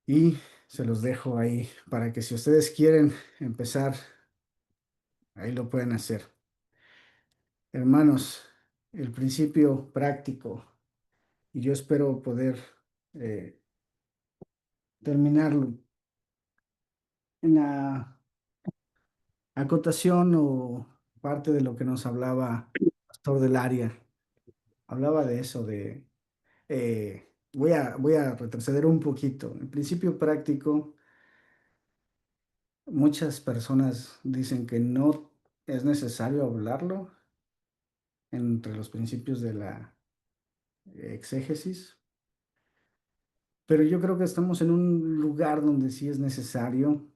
y se los dejo ahí para que si ustedes quieren empezar, ahí lo pueden hacer. Hermanos, el principio práctico, y yo espero poder eh, terminarlo en la acotación o parte de lo que nos hablaba el pastor del área. Hablaba de eso, voy a retroceder un poquito. El principio práctico Muchas personas dicen que no es necesario hablarlo entre los principios de la exégesis, pero yo creo que estamos en un lugar donde sí es necesario,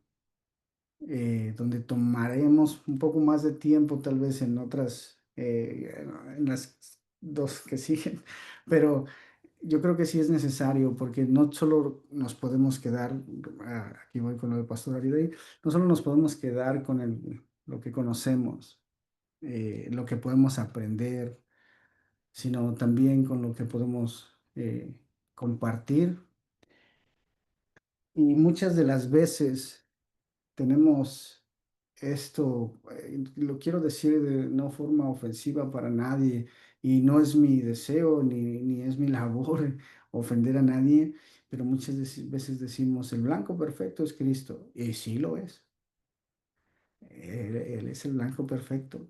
donde tomaremos un poco más de tiempo tal vez en otras, en las dos que siguen, pero yo creo que sí es necesario porque no solo nos podemos quedar, aquí voy con lo de Pastor Aridey, no solo nos podemos quedar con lo que conocemos, lo que podemos aprender, sino también con lo que podemos compartir. Y muchas de las veces tenemos esto, lo quiero decir de no forma ofensiva para nadie, y no es mi deseo ni es mi labor ofender a nadie, pero muchas veces decimos, el blanco perfecto es Cristo, y sí lo es, Él es el blanco perfecto,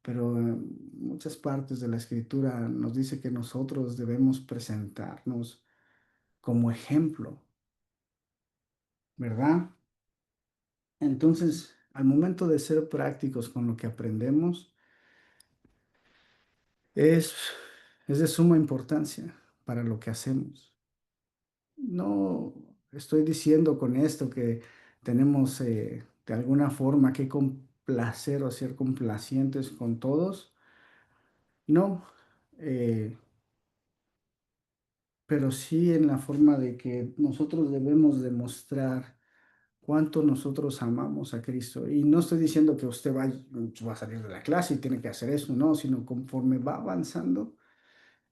pero muchas partes de la escritura nos dice que nosotros debemos presentarnos como ejemplo, ¿verdad? Entonces, al momento de ser prácticos con lo que aprendemos, es, es de suma importancia para lo que hacemos. No estoy diciendo con esto que tenemos de alguna forma que complacer o ser complacientes con todos. No, eh, pero sí en la forma de que nosotros debemos demostrar cuánto nosotros amamos a Cristo. Y no estoy diciendo que usted va a salir de la clase y tiene que hacer eso, no, sino conforme va avanzando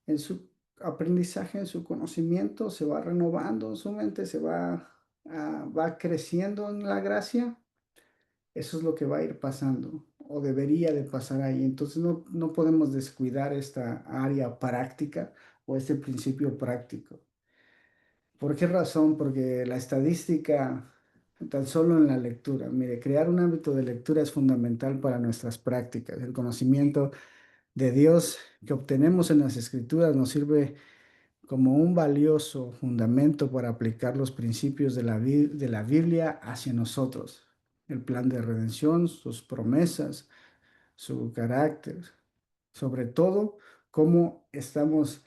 en su aprendizaje, en su conocimiento, se va renovando, su mente va creciendo en la gracia. Eso es lo que va a ir pasando o debería de pasar ahí. Entonces no podemos descuidar esta área práctica o este principio práctico. ¿Por qué razón? Porque la estadística, tan solo en la lectura, mire, crear un hábito de lectura es fundamental para nuestras prácticas. El conocimiento de Dios que obtenemos en las escrituras nos sirve como un valioso fundamento para aplicar los principios de la Biblia hacia nosotros. El plan de redención, sus promesas, su carácter, sobre todo cómo estamos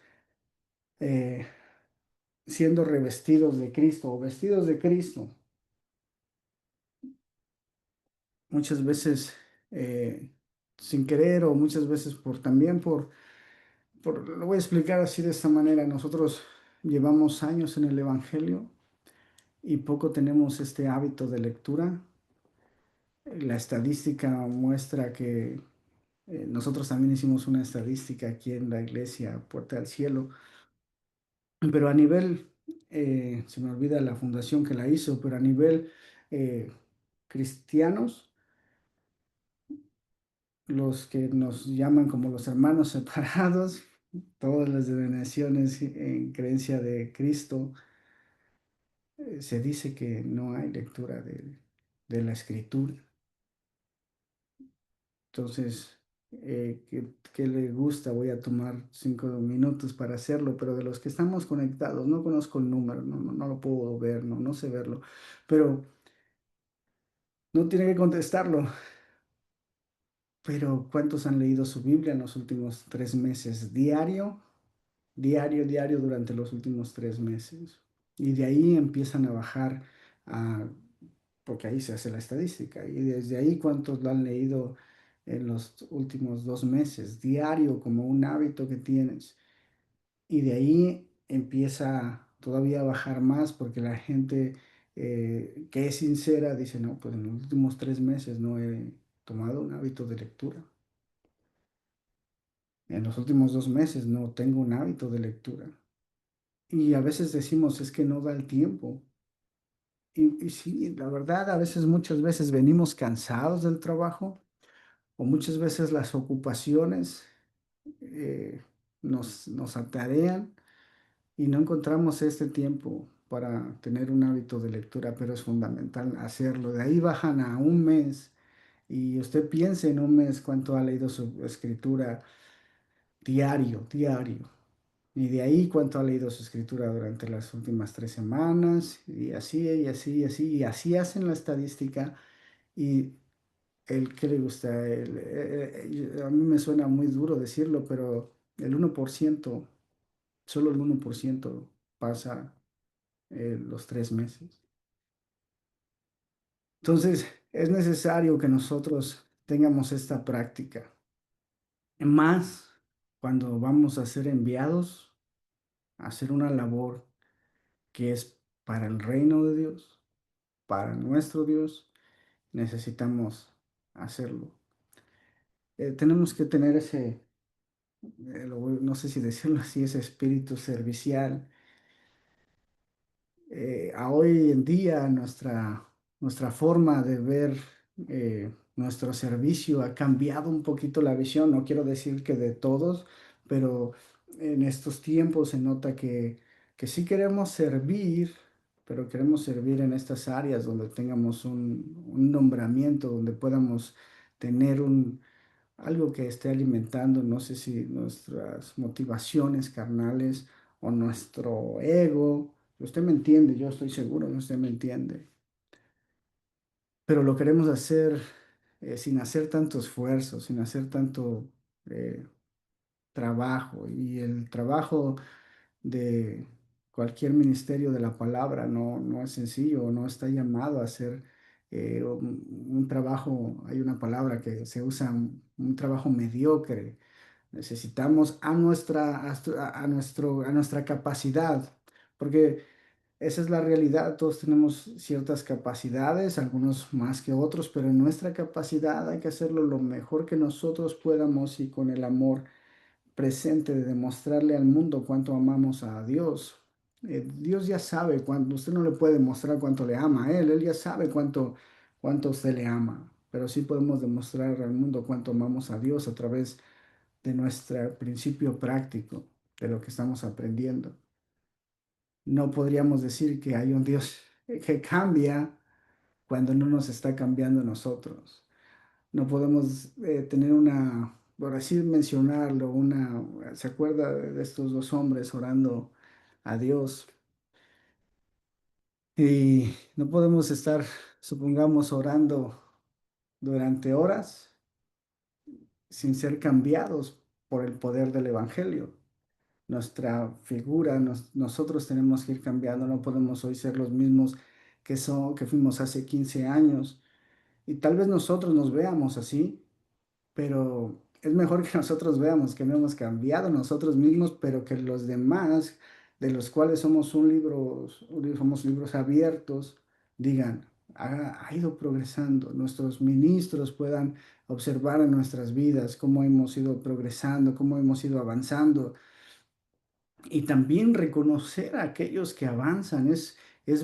eh, siendo revestidos de Cristo o vestidos de Cristo. Muchas veces sin querer o muchas veces también lo voy a explicar así de esta manera. Nosotros llevamos años en el Evangelio y poco tenemos este hábito de lectura. La estadística muestra que nosotros también hicimos una estadística aquí en la iglesia Puerta del Cielo, pero a nivel, se me olvida la fundación que la hizo, pero a nivel eh, cristianos, los que nos llaman como los hermanos separados, todas las denominaciones en creencia de Cristo, se dice que no hay lectura de la escritura. Entonces, ¿qué le gusta? Voy a tomar 5 minutos para hacerlo, pero de los que estamos conectados, no conozco el número, no lo puedo ver, no sé verlo, pero no tiene que contestarlo. Pero ¿cuántos han leído su Biblia en los últimos 3 meses? Diario, diario, diario durante los últimos 3 meses. Y de ahí empiezan a bajar, a, porque ahí se hace la estadística. Y desde ahí, ¿cuántos lo han leído en los últimos 2 meses? Diario, como un hábito que tienes. Y de ahí empieza todavía a bajar más porque la gente que es sincera dice, no, pues en los últimos 3 meses no he tomado un hábito de lectura. En los últimos 2 meses no tengo un hábito de lectura. Y a veces decimos, es que no da el tiempo. Y sí, la verdad, a veces, muchas veces venimos cansados del trabajo o muchas veces las ocupaciones nos atarean y no encontramos este tiempo para tener un hábito de lectura, pero es fundamental hacerlo. De ahí bajan a un mes y usted piense en un mes cuánto ha leído su escritura diario, diario. Y de ahí cuánto ha leído su escritura durante las últimas 3 semanas, y así, y así, y así, y así hacen la estadística, Y ¿qué le gusta? A mí me suena muy duro decirlo, pero el 1%, solo el 1% pasa los 3 meses. Entonces, es necesario que nosotros tengamos esta práctica. Más cuando vamos a ser enviados a hacer una labor que es para el reino de Dios, para nuestro Dios, necesitamos hacerlo. Tenemos que tener ese, no sé si decirlo así, ese espíritu servicial. A hoy en día nuestra forma de ver nuestro servicio ha cambiado un poquito la visión. No quiero decir que de todos, pero en estos tiempos se nota que sí queremos servir, pero queremos servir en estas áreas donde tengamos un nombramiento, donde podamos tener algo que esté alimentando, no sé si nuestras motivaciones carnales o nuestro ego. Usted me entiende, yo estoy seguro que usted me entiende, pero lo queremos hacer sin hacer tanto esfuerzo, sin hacer tanto eh, trabajo. Y el trabajo de cualquier ministerio de la palabra no es sencillo, no está llamado a ser un trabajo, hay una palabra que se usa, un trabajo mediocre. Necesitamos a nuestra capacidad, porque esa es la realidad. Todos tenemos ciertas capacidades, algunos más que otros, pero en nuestra capacidad hay que hacerlo lo mejor que nosotros podamos y con el amor presente de demostrarle al mundo cuánto amamos a Dios. Dios ya sabe cuánto, usted no le puede demostrar cuánto le ama a Él ya sabe cuánto usted le ama, pero sí podemos demostrar al mundo cuánto amamos a Dios a través de nuestro principio práctico, de lo que estamos aprendiendo. No podríamos decir que hay un Dios que cambia cuando no nos está cambiando a nosotros. No podemos tener por así mencionarlo, ¿se acuerda de estos dos hombres orando a Dios? Y no podemos estar, supongamos, orando durante horas sin ser cambiados por el poder del Evangelio. Nuestra figura, nosotros tenemos que ir cambiando, no podemos hoy ser los mismos que fuimos hace 15 años. Y tal vez nosotros nos veamos así, pero es mejor que nosotros veamos que no hemos cambiado nosotros mismos, pero que los demás, de los cuales somos libros abiertos, digan, ha ido progresando, nuestros ministros puedan observar en nuestras vidas cómo hemos ido progresando, cómo hemos ido avanzando y también reconocer a aquellos que avanzan. Es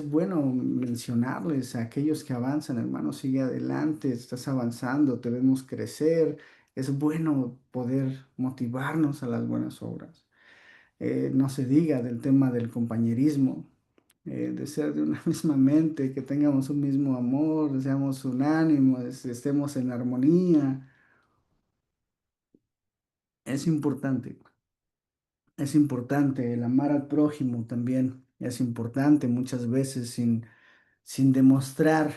bueno mencionarles a aquellos que avanzan, hermano, sigue adelante, estás avanzando, debemos crecer. Es bueno poder motivarnos a las buenas obras. No se diga del tema del compañerismo, de ser de una misma mente, que tengamos un mismo amor, seamos unánimes, estemos en armonía. Es importante. Es importante el amar al prójimo también. Es importante muchas veces sin demostrar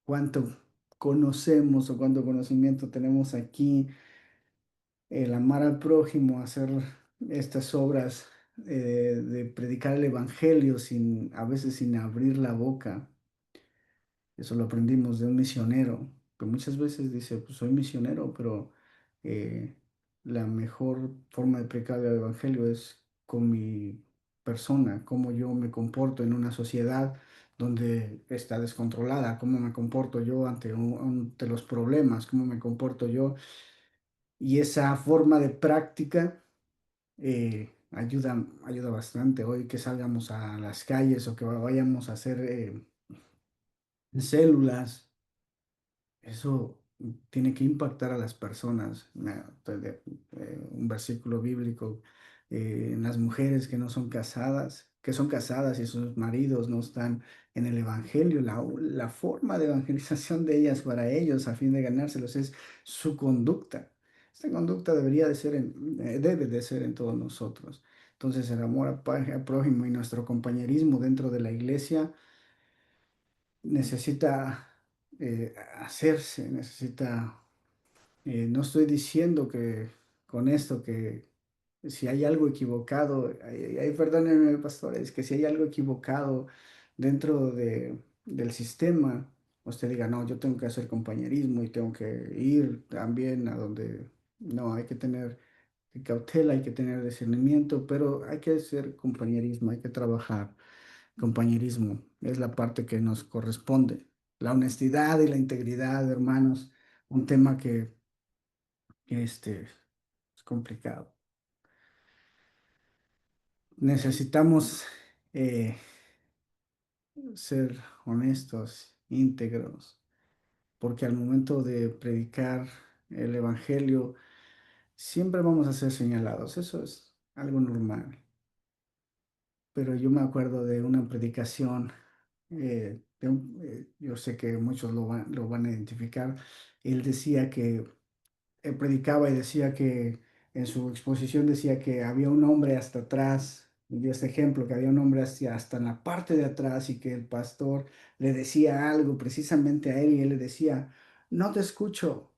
cuánto conocemos o cuánto conocimiento tenemos aquí. El amar al prójimo, hacer estas obras de predicar el evangelio a veces sin abrir la boca. Eso lo aprendimos de un misionero, que muchas veces dice, pues soy misionero, pero eh, la mejor forma de predicar el evangelio es con mi persona, cómo yo me comporto en una sociedad donde está descontrolada, cómo me comporto yo ante los problemas, cómo me comporto yo. Y esa forma de práctica ayuda bastante. Hoy que salgamos a las calles o que vayamos a hacer células. Eso tiene que impactar a las personas. Un versículo bíblico en las mujeres que no son casadas, que son casadas y sus maridos no están en el evangelio. La forma de evangelización de ellas para ellos a fin de ganárselos es su conducta. Esta conducta debe de ser en todos nosotros. Entonces el amor al prójimo y nuestro compañerismo dentro de la iglesia necesita hacerse, necesita, no estoy diciendo que con esto que si hay algo equivocado, perdónenme, pastores, que si hay algo equivocado dentro del sistema, usted diga, no, yo tengo que hacer compañerismo y tengo que ir también a donde, no, hay que tener cautela, hay que tener discernimiento, pero hay que hacer compañerismo, hay que trabajar. Compañerismo es la parte que nos corresponde. La honestidad y la integridad, hermanos, un tema que es complicado. Necesitamos eh, ser honestos, íntegros, porque al momento de predicar el evangelio siempre vamos a ser señalados. Eso es algo normal. Pero yo me acuerdo de una predicación, yo sé que muchos lo van a identificar. Él decía que él predicaba y decía que en su exposición decía que había un hombre hasta atrás, y dio este ejemplo, que había un hombre hasta en la parte de atrás y que el pastor le decía algo precisamente a él y él le decía, no te escucho,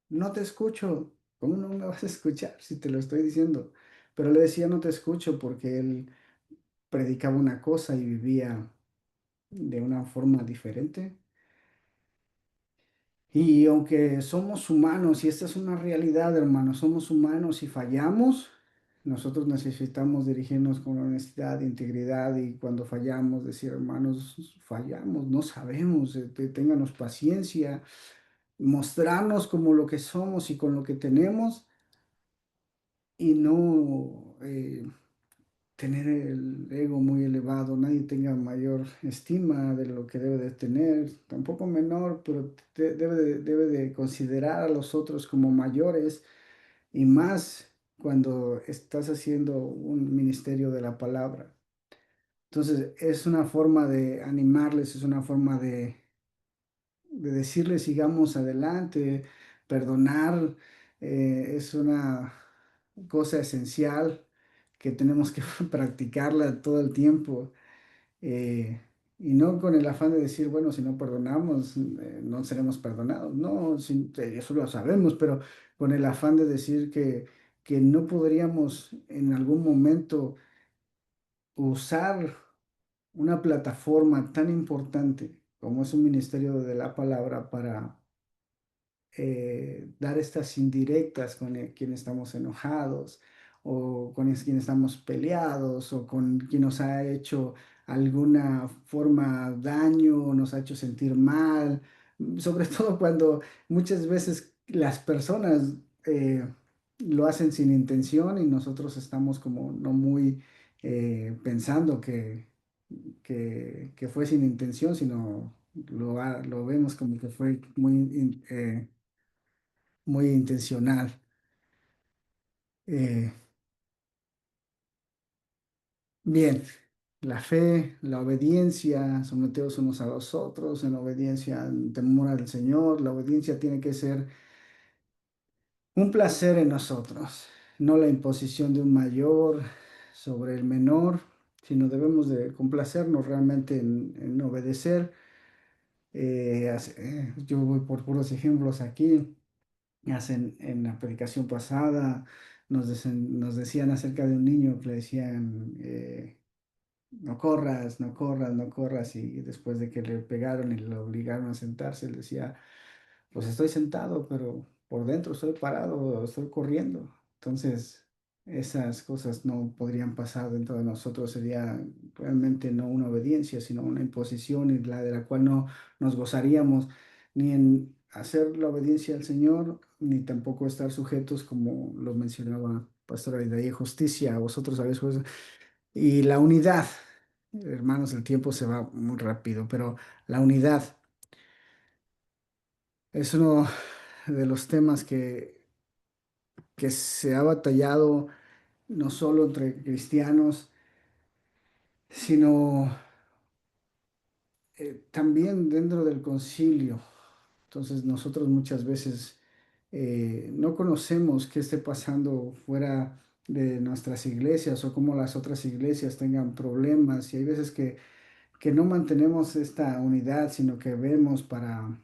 no te escucho, ¿cómo no me vas a escuchar si te lo estoy diciendo? Pero le decía, no te escucho porque él predicaba una cosa y vivía de una forma diferente. Y aunque somos humanos, y esta es una realidad, hermanos, somos humanos y fallamos, nosotros necesitamos dirigirnos con honestidad, integridad y cuando fallamos, decir, hermanos, fallamos, no sabemos, ténganos paciencia, mostrarnos como lo que somos y con lo que tenemos y no tener el ego muy elevado, nadie tenga mayor estima de lo que debe de tener, tampoco menor, pero debe de considerar a los otros como mayores y más cuando estás haciendo un ministerio de la palabra. Entonces, es una forma de animarles, es una forma de decirles sigamos adelante, perdonar, es una cosa esencial que tenemos que practicarla todo el tiempo y no con el afán de decir, bueno, si no perdonamos, no seremos perdonados. No, eso lo sabemos, pero con el afán de decir que no podríamos en algún momento usar una plataforma tan importante como es un ministerio de la palabra para dar estas indirectas con quien estamos enojados o con quien estamos peleados o con quien nos ha hecho alguna forma daño o nos ha hecho sentir mal, sobre todo cuando muchas veces las personas lo hacen sin intención y nosotros estamos como no muy pensando que fue sin intención, sino lo vemos como que fue muy intencional. Eh, bien, la fe, la obediencia, someteos unos a los otros, en obediencia, en temor al Señor, la obediencia tiene que ser un placer en nosotros, no la imposición de un mayor sobre el menor, sino debemos de complacernos realmente en obedecer. Yo voy por puros ejemplos aquí. Hacen en la predicación pasada, nos decían acerca de un niño que le decían, no corras, no corras, no corras, y después de que le pegaron y lo obligaron a sentarse, él decía, pues estoy sentado, pero por dentro estoy parado, estoy corriendo. Entonces, esas cosas no podrían pasar dentro de nosotros, sería realmente no una obediencia, sino una imposición y la de la cual no nos gozaríamos ni en hacer la obediencia al Señor, ni tampoco estar sujetos, como lo mencionaba Pastor Aida, justicia, a vosotros sabéis cosas. Y la unidad, hermanos, el tiempo se va muy rápido, pero la unidad es uno de los temas que se ha batallado no solo entre cristianos, sino también dentro del concilio. Entonces nosotros muchas veces no conocemos qué esté pasando fuera de nuestras iglesias o cómo las otras iglesias tengan problemas y hay veces que no mantenemos esta unidad, sino que vemos para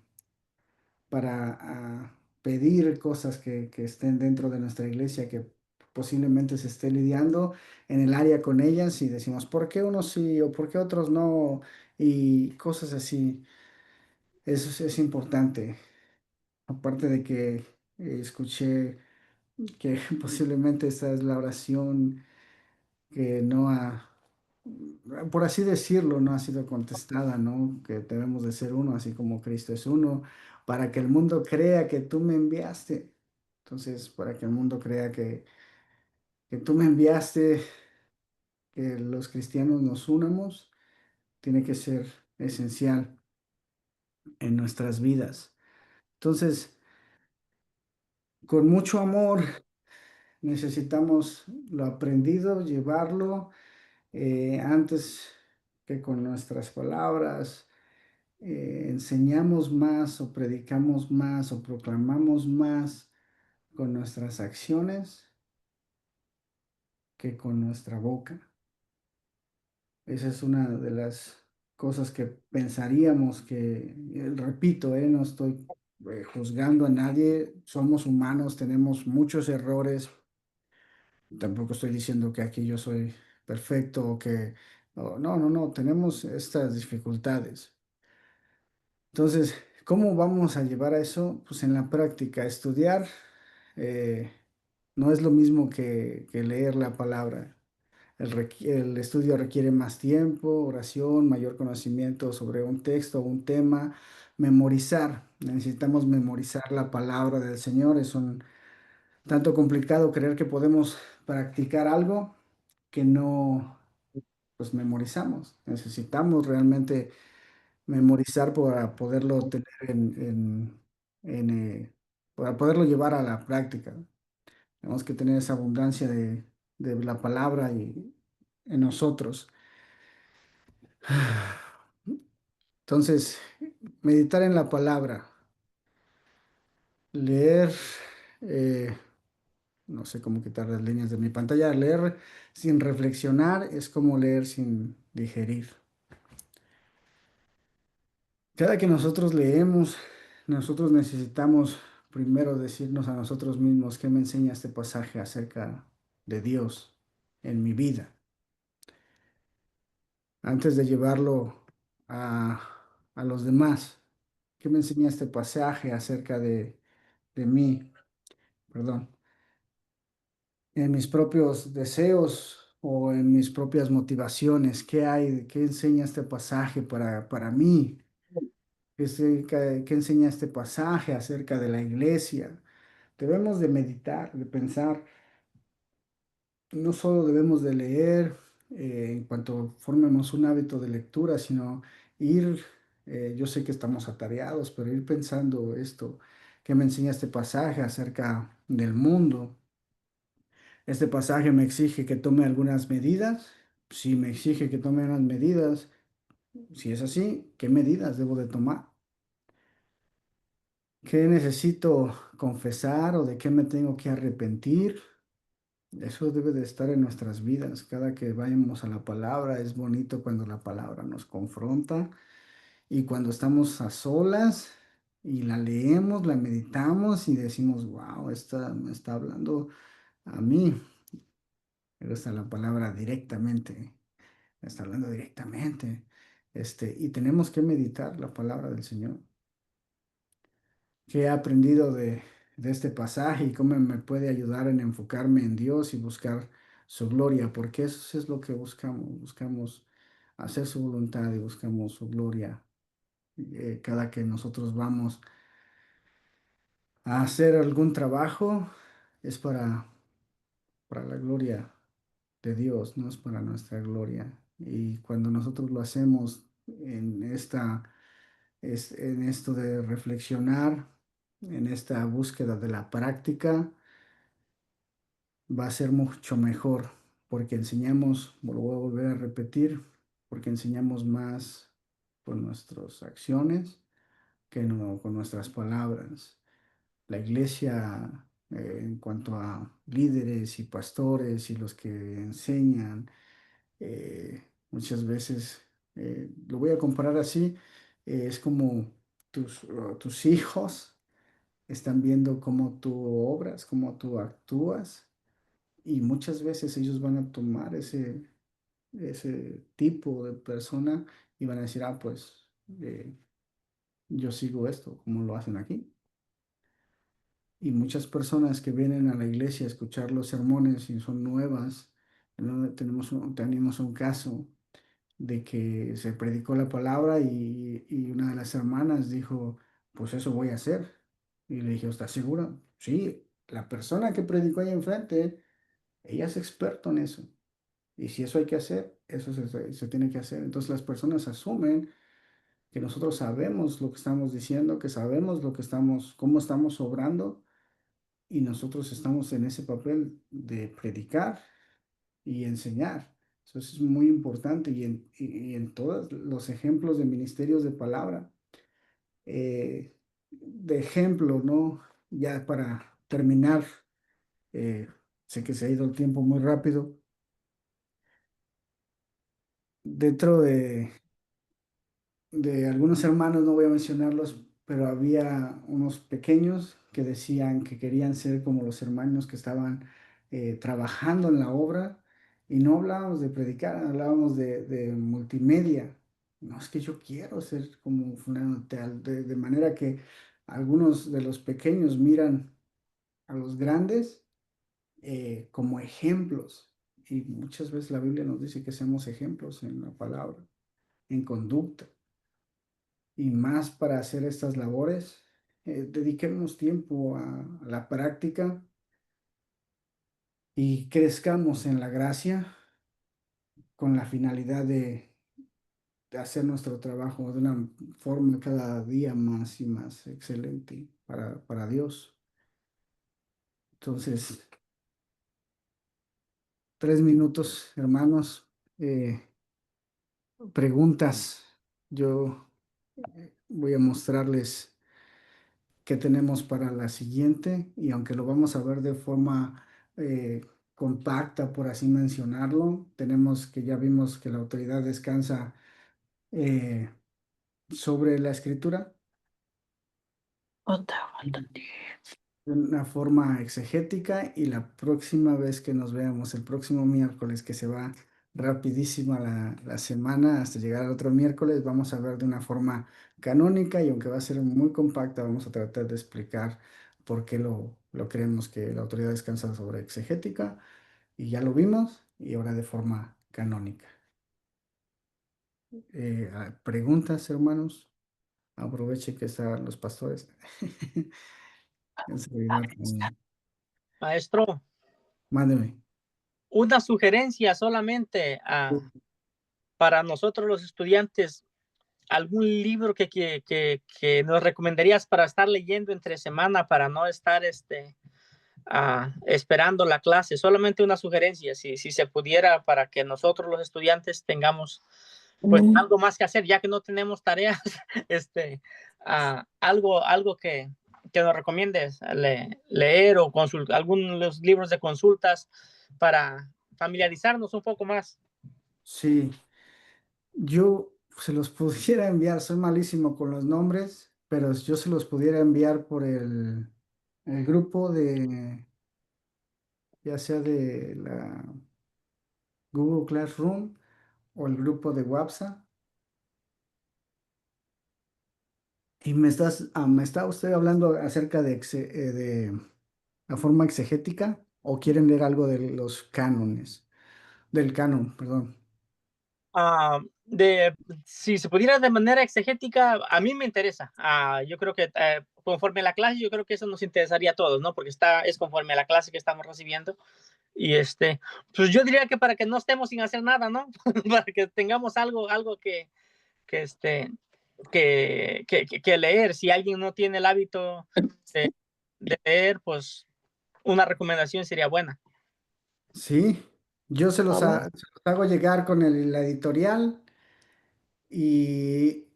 para pedir cosas que estén dentro de nuestra iglesia, que posiblemente se esté lidiando en el área con ellas y decimos, ¿por qué unos sí o por qué otros no? Y cosas así. Eso es importante. Aparte de que escuché que posiblemente esta es la oración que no ha, por así decirlo, no ha sido contestada, ¿no? Que debemos de ser uno, así como Cristo es uno, para que el mundo crea que tú me enviaste. Entonces, para que el mundo crea que tú me enviaste, que los cristianos nos unamos, tiene que ser esencial en nuestras vidas. Entonces, con mucho amor necesitamos lo aprendido, llevarlo antes que con nuestras palabras. Enseñamos más o predicamos más o proclamamos más con nuestras acciones que con nuestra boca. Esa es una de las cosas que pensaríamos que, repito, no estoy juzgando a nadie, somos humanos, tenemos muchos errores. Tampoco estoy diciendo que aquí yo soy perfecto o que no, tenemos estas dificultades. Entonces, ¿cómo vamos a llevar a eso? Pues en la práctica, estudiar eh, no es lo mismo que leer la palabra. El estudio requiere más tiempo, oración, mayor conocimiento sobre un texto o un tema, memorizar. Necesitamos memorizar la palabra del Señor. Es un tanto complicado creer que podemos practicar algo que no, pues, memorizamos. Necesitamos realmente memorizar para poderlo tener para poderlo llevar a la práctica. Tenemos que tener esa abundancia de la palabra y en nosotros. Entonces, meditar en la palabra, leer, eh, no sé cómo quitar las líneas de mi pantalla, leer sin reflexionar es como leer sin digerir. Cada que nosotros leemos, nosotros necesitamos primero decirnos a nosotros mismos qué me enseña este pasaje acerca de Dios en mi vida, antes de llevarlo a, a los demás. ¿Qué me enseña este pasaje acerca de mí? Perdón, en mis propios deseos o en mis propias motivaciones. ¿Qué hay? ¿Qué enseña este pasaje para mí? ¿Qué enseña este pasaje acerca de la iglesia? Debemos de meditar, de pensar, no solo debemos de leer en cuanto formemos un hábito de lectura, sino ir, yo sé que estamos atareados, pero ir pensando esto, ¿qué me enseña este pasaje acerca del mundo? Este pasaje me exige que tome algunas medidas. Si me exige que tome unas medidas, si es así, ¿qué medidas debo de tomar? ¿Qué necesito confesar o de qué me tengo que arrepentir? Eso debe de estar en nuestras vidas. Cada que vayamos a la palabra, es bonito cuando la palabra nos confronta y cuando estamos a solas y la leemos, la meditamos y decimos, wow, esta me está hablando a mí. Pero está la palabra directamente, me está hablando directamente. Y tenemos que meditar la palabra del Señor. ¿Qué he aprendido de este pasaje y cómo me puede ayudar en enfocarme en Dios y buscar su gloria? Porque eso es lo que buscamos. Buscamos hacer su voluntad y buscamos su gloria. Cada que nosotros vamos a hacer algún trabajo es para la gloria de Dios, no es para nuestra gloria. Y cuando nosotros lo hacemos en esto de reflexionar, en esta búsqueda de la práctica, va a ser mucho mejor, porque enseñamos, lo voy a volver a repetir, porque enseñamos más con nuestras acciones que no con nuestras palabras. La iglesia, en cuanto a líderes y pastores y los que enseñan, muchas veces, lo voy a comparar así, es como tus hijos. están viendo cómo tú obras, cómo tú actúas, y muchas veces ellos van a tomar ese tipo de persona y van a decir, ah, pues yo sigo esto, como lo hacen aquí. Y muchas personas que vienen a la iglesia a escuchar los sermones y son nuevas, ¿no? Tenemos un caso de que se predicó la palabra y una de las hermanas dijo, pues eso voy a hacer. Y le dije, ¿estás segura? Sí, la persona que predicó ahí enfrente, ella es experto en eso. Y si eso hay que hacer, eso se tiene que hacer. Entonces las personas asumen que nosotros sabemos lo que estamos diciendo, que sabemos lo que estamos, cómo estamos obrando, y nosotros estamos en ese papel de predicar y enseñar. Eso es muy importante y en todos los ejemplos de ministerios de palabra. De ejemplo, ¿no? Ya para terminar, eh, sé que se ha ido el tiempo muy rápido. Dentro de algunos hermanos, no voy a mencionarlos, pero había unos pequeños que decían que querían ser como los hermanos que estaban trabajando en la obra, y no hablábamos de predicar, hablábamos de multimedia. No, es que yo quiero ser como fulano de tal, de manera que algunos de los pequeños miran a los grandes como ejemplos, y muchas veces la Biblia nos dice que seamos ejemplos en la palabra, en conducta. Y más para hacer estas labores, dediquemos tiempo a la práctica y crezcamos en la gracia con la finalidad de hacer nuestro trabajo de una forma cada día más y más excelente para Dios. Entonces, 3 minutos, hermanos. Preguntas. Yo voy a mostrarles que tenemos para la siguiente, y aunque lo vamos a ver de forma eh, compacta, por así mencionarlo, tenemos que ya vimos que la autoridad descansa eh, sobre la escritura de una forma exegética, y la próxima vez que nos veamos, el próximo miércoles, que se va rapidísima la semana hasta llegar al otro miércoles, vamos a ver de una forma canónica, y aunque va a ser muy compacta, vamos a tratar de explicar por qué lo creemos que la autoridad descansa sobre exegética, y ya lo vimos, y ahora de forma canónica. ¿Preguntas, hermanos? Aproveche que están los pastores. En servidor también. Maestro, Mándeme. una sugerencia solamente para nosotros los estudiantes, algún libro que nos recomendarías para estar leyendo entre semana, para no estar esperando la clase. Solamente una sugerencia, si se pudiera, para que nosotros los estudiantes tengamos pues algo más que hacer, ya que no tenemos tareas, algo que nos recomiendes leer o algunos libros de consultas para familiarizarnos un poco más. Sí, yo se los pudiera enviar, soy malísimo con los nombres, pero yo se los pudiera enviar por el grupo ya sea de la Google Classroom o el grupo de WhatsApp. Y me está usted hablando acerca de la forma exegética, o quieren leer algo de los cánones, del canon, perdón. Ah, si se pudiera de manera exegética, a mí me interesa. Yo creo que conforme a la clase, yo creo que eso nos interesaría a todos, ¿no? Porque es conforme a la clase que estamos recibiendo. Y pues yo diría que para que no estemos sin hacer nada, ¿no? Para que tengamos algo que, que leer. Si alguien no tiene el hábito de leer, pues una recomendación sería buena. Sí, yo se los hago llegar con la editorial. Y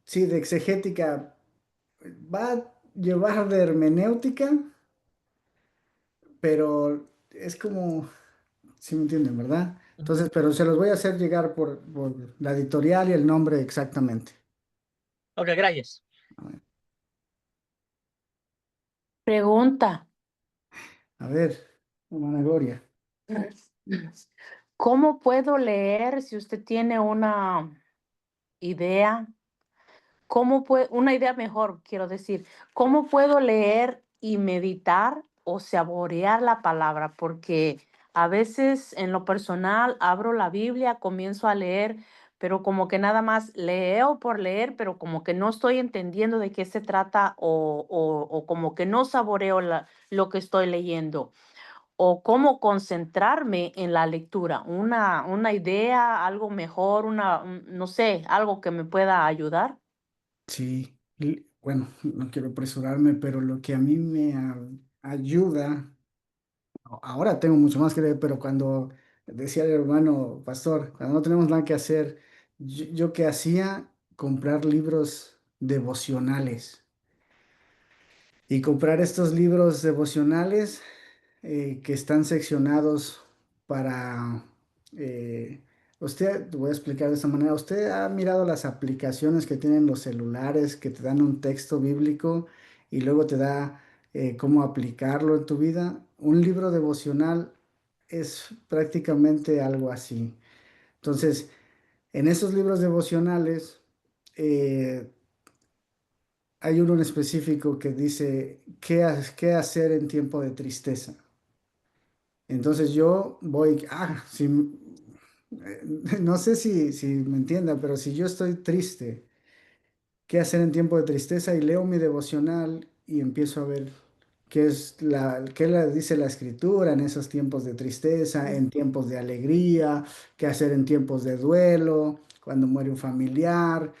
sí, de exegética va a llevar de hermenéutica, pero es como, si me entienden, ¿verdad? Entonces, pero se los voy a hacer llegar por la editorial y el nombre exactamente. Ok, gracias. A ver. Pregunta, A ver, hermana Gloria. ¿cómo puedo leer si usted tiene una idea? Una idea mejor, quiero decir, ¿cómo puedo leer y meditar o saborear la palabra? Porque a veces en lo personal abro la Biblia, comienzo a leer, pero como que nada más leo por leer, pero como que no estoy entendiendo de qué se trata o como que no saboreo lo que estoy leyendo. O cómo concentrarme en la lectura, una idea, algo mejor, no sé, algo que me pueda ayudar. Sí, bueno, no quiero apresurarme, pero lo que a mí me ayuda, ahora tengo mucho más que leer, pero cuando decía el hermano pastor, cuando no tenemos nada que hacer, yo qué hacía, comprar libros devocionales y comprar estos libros devocionales que están seccionados para... usted, te voy a explicar de esta manera, ¿usted ha mirado las aplicaciones que tienen los celulares que te dan un texto bíblico y luego te da cómo aplicarlo en tu vida? Un libro devocional es prácticamente algo así. Entonces, en esos libros devocionales eh, hay uno en específico que dice, ¿qué hacer en tiempo de tristeza? Entonces yo voy, si, no sé si me entienda, pero si yo estoy triste, ¿qué hacer en tiempo de tristeza? Y leo mi devocional y empiezo a ver qué dice la escritura en esos tiempos de tristeza, en tiempos de alegría, qué hacer en tiempos de duelo, cuando muere un familiar.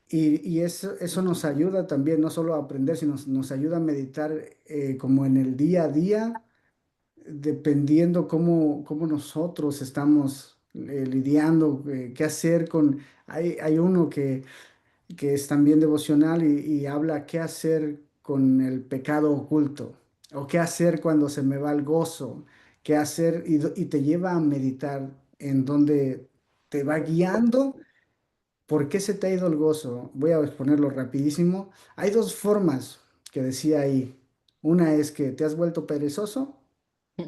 Y eso nos ayuda también, no solo a aprender, sino nos ayuda a meditar como en el día a día dependiendo cómo nosotros estamos lidiando, qué hacer con... Hay uno que es también devocional y habla qué hacer con el pecado oculto o qué hacer cuando se me va el gozo, qué hacer y te lleva a meditar en donde te va guiando. ¿Por qué se te ha ido el gozo? Voy a exponerlo rapidísimo. Hay dos formas que decía ahí. Una es que te has vuelto perezoso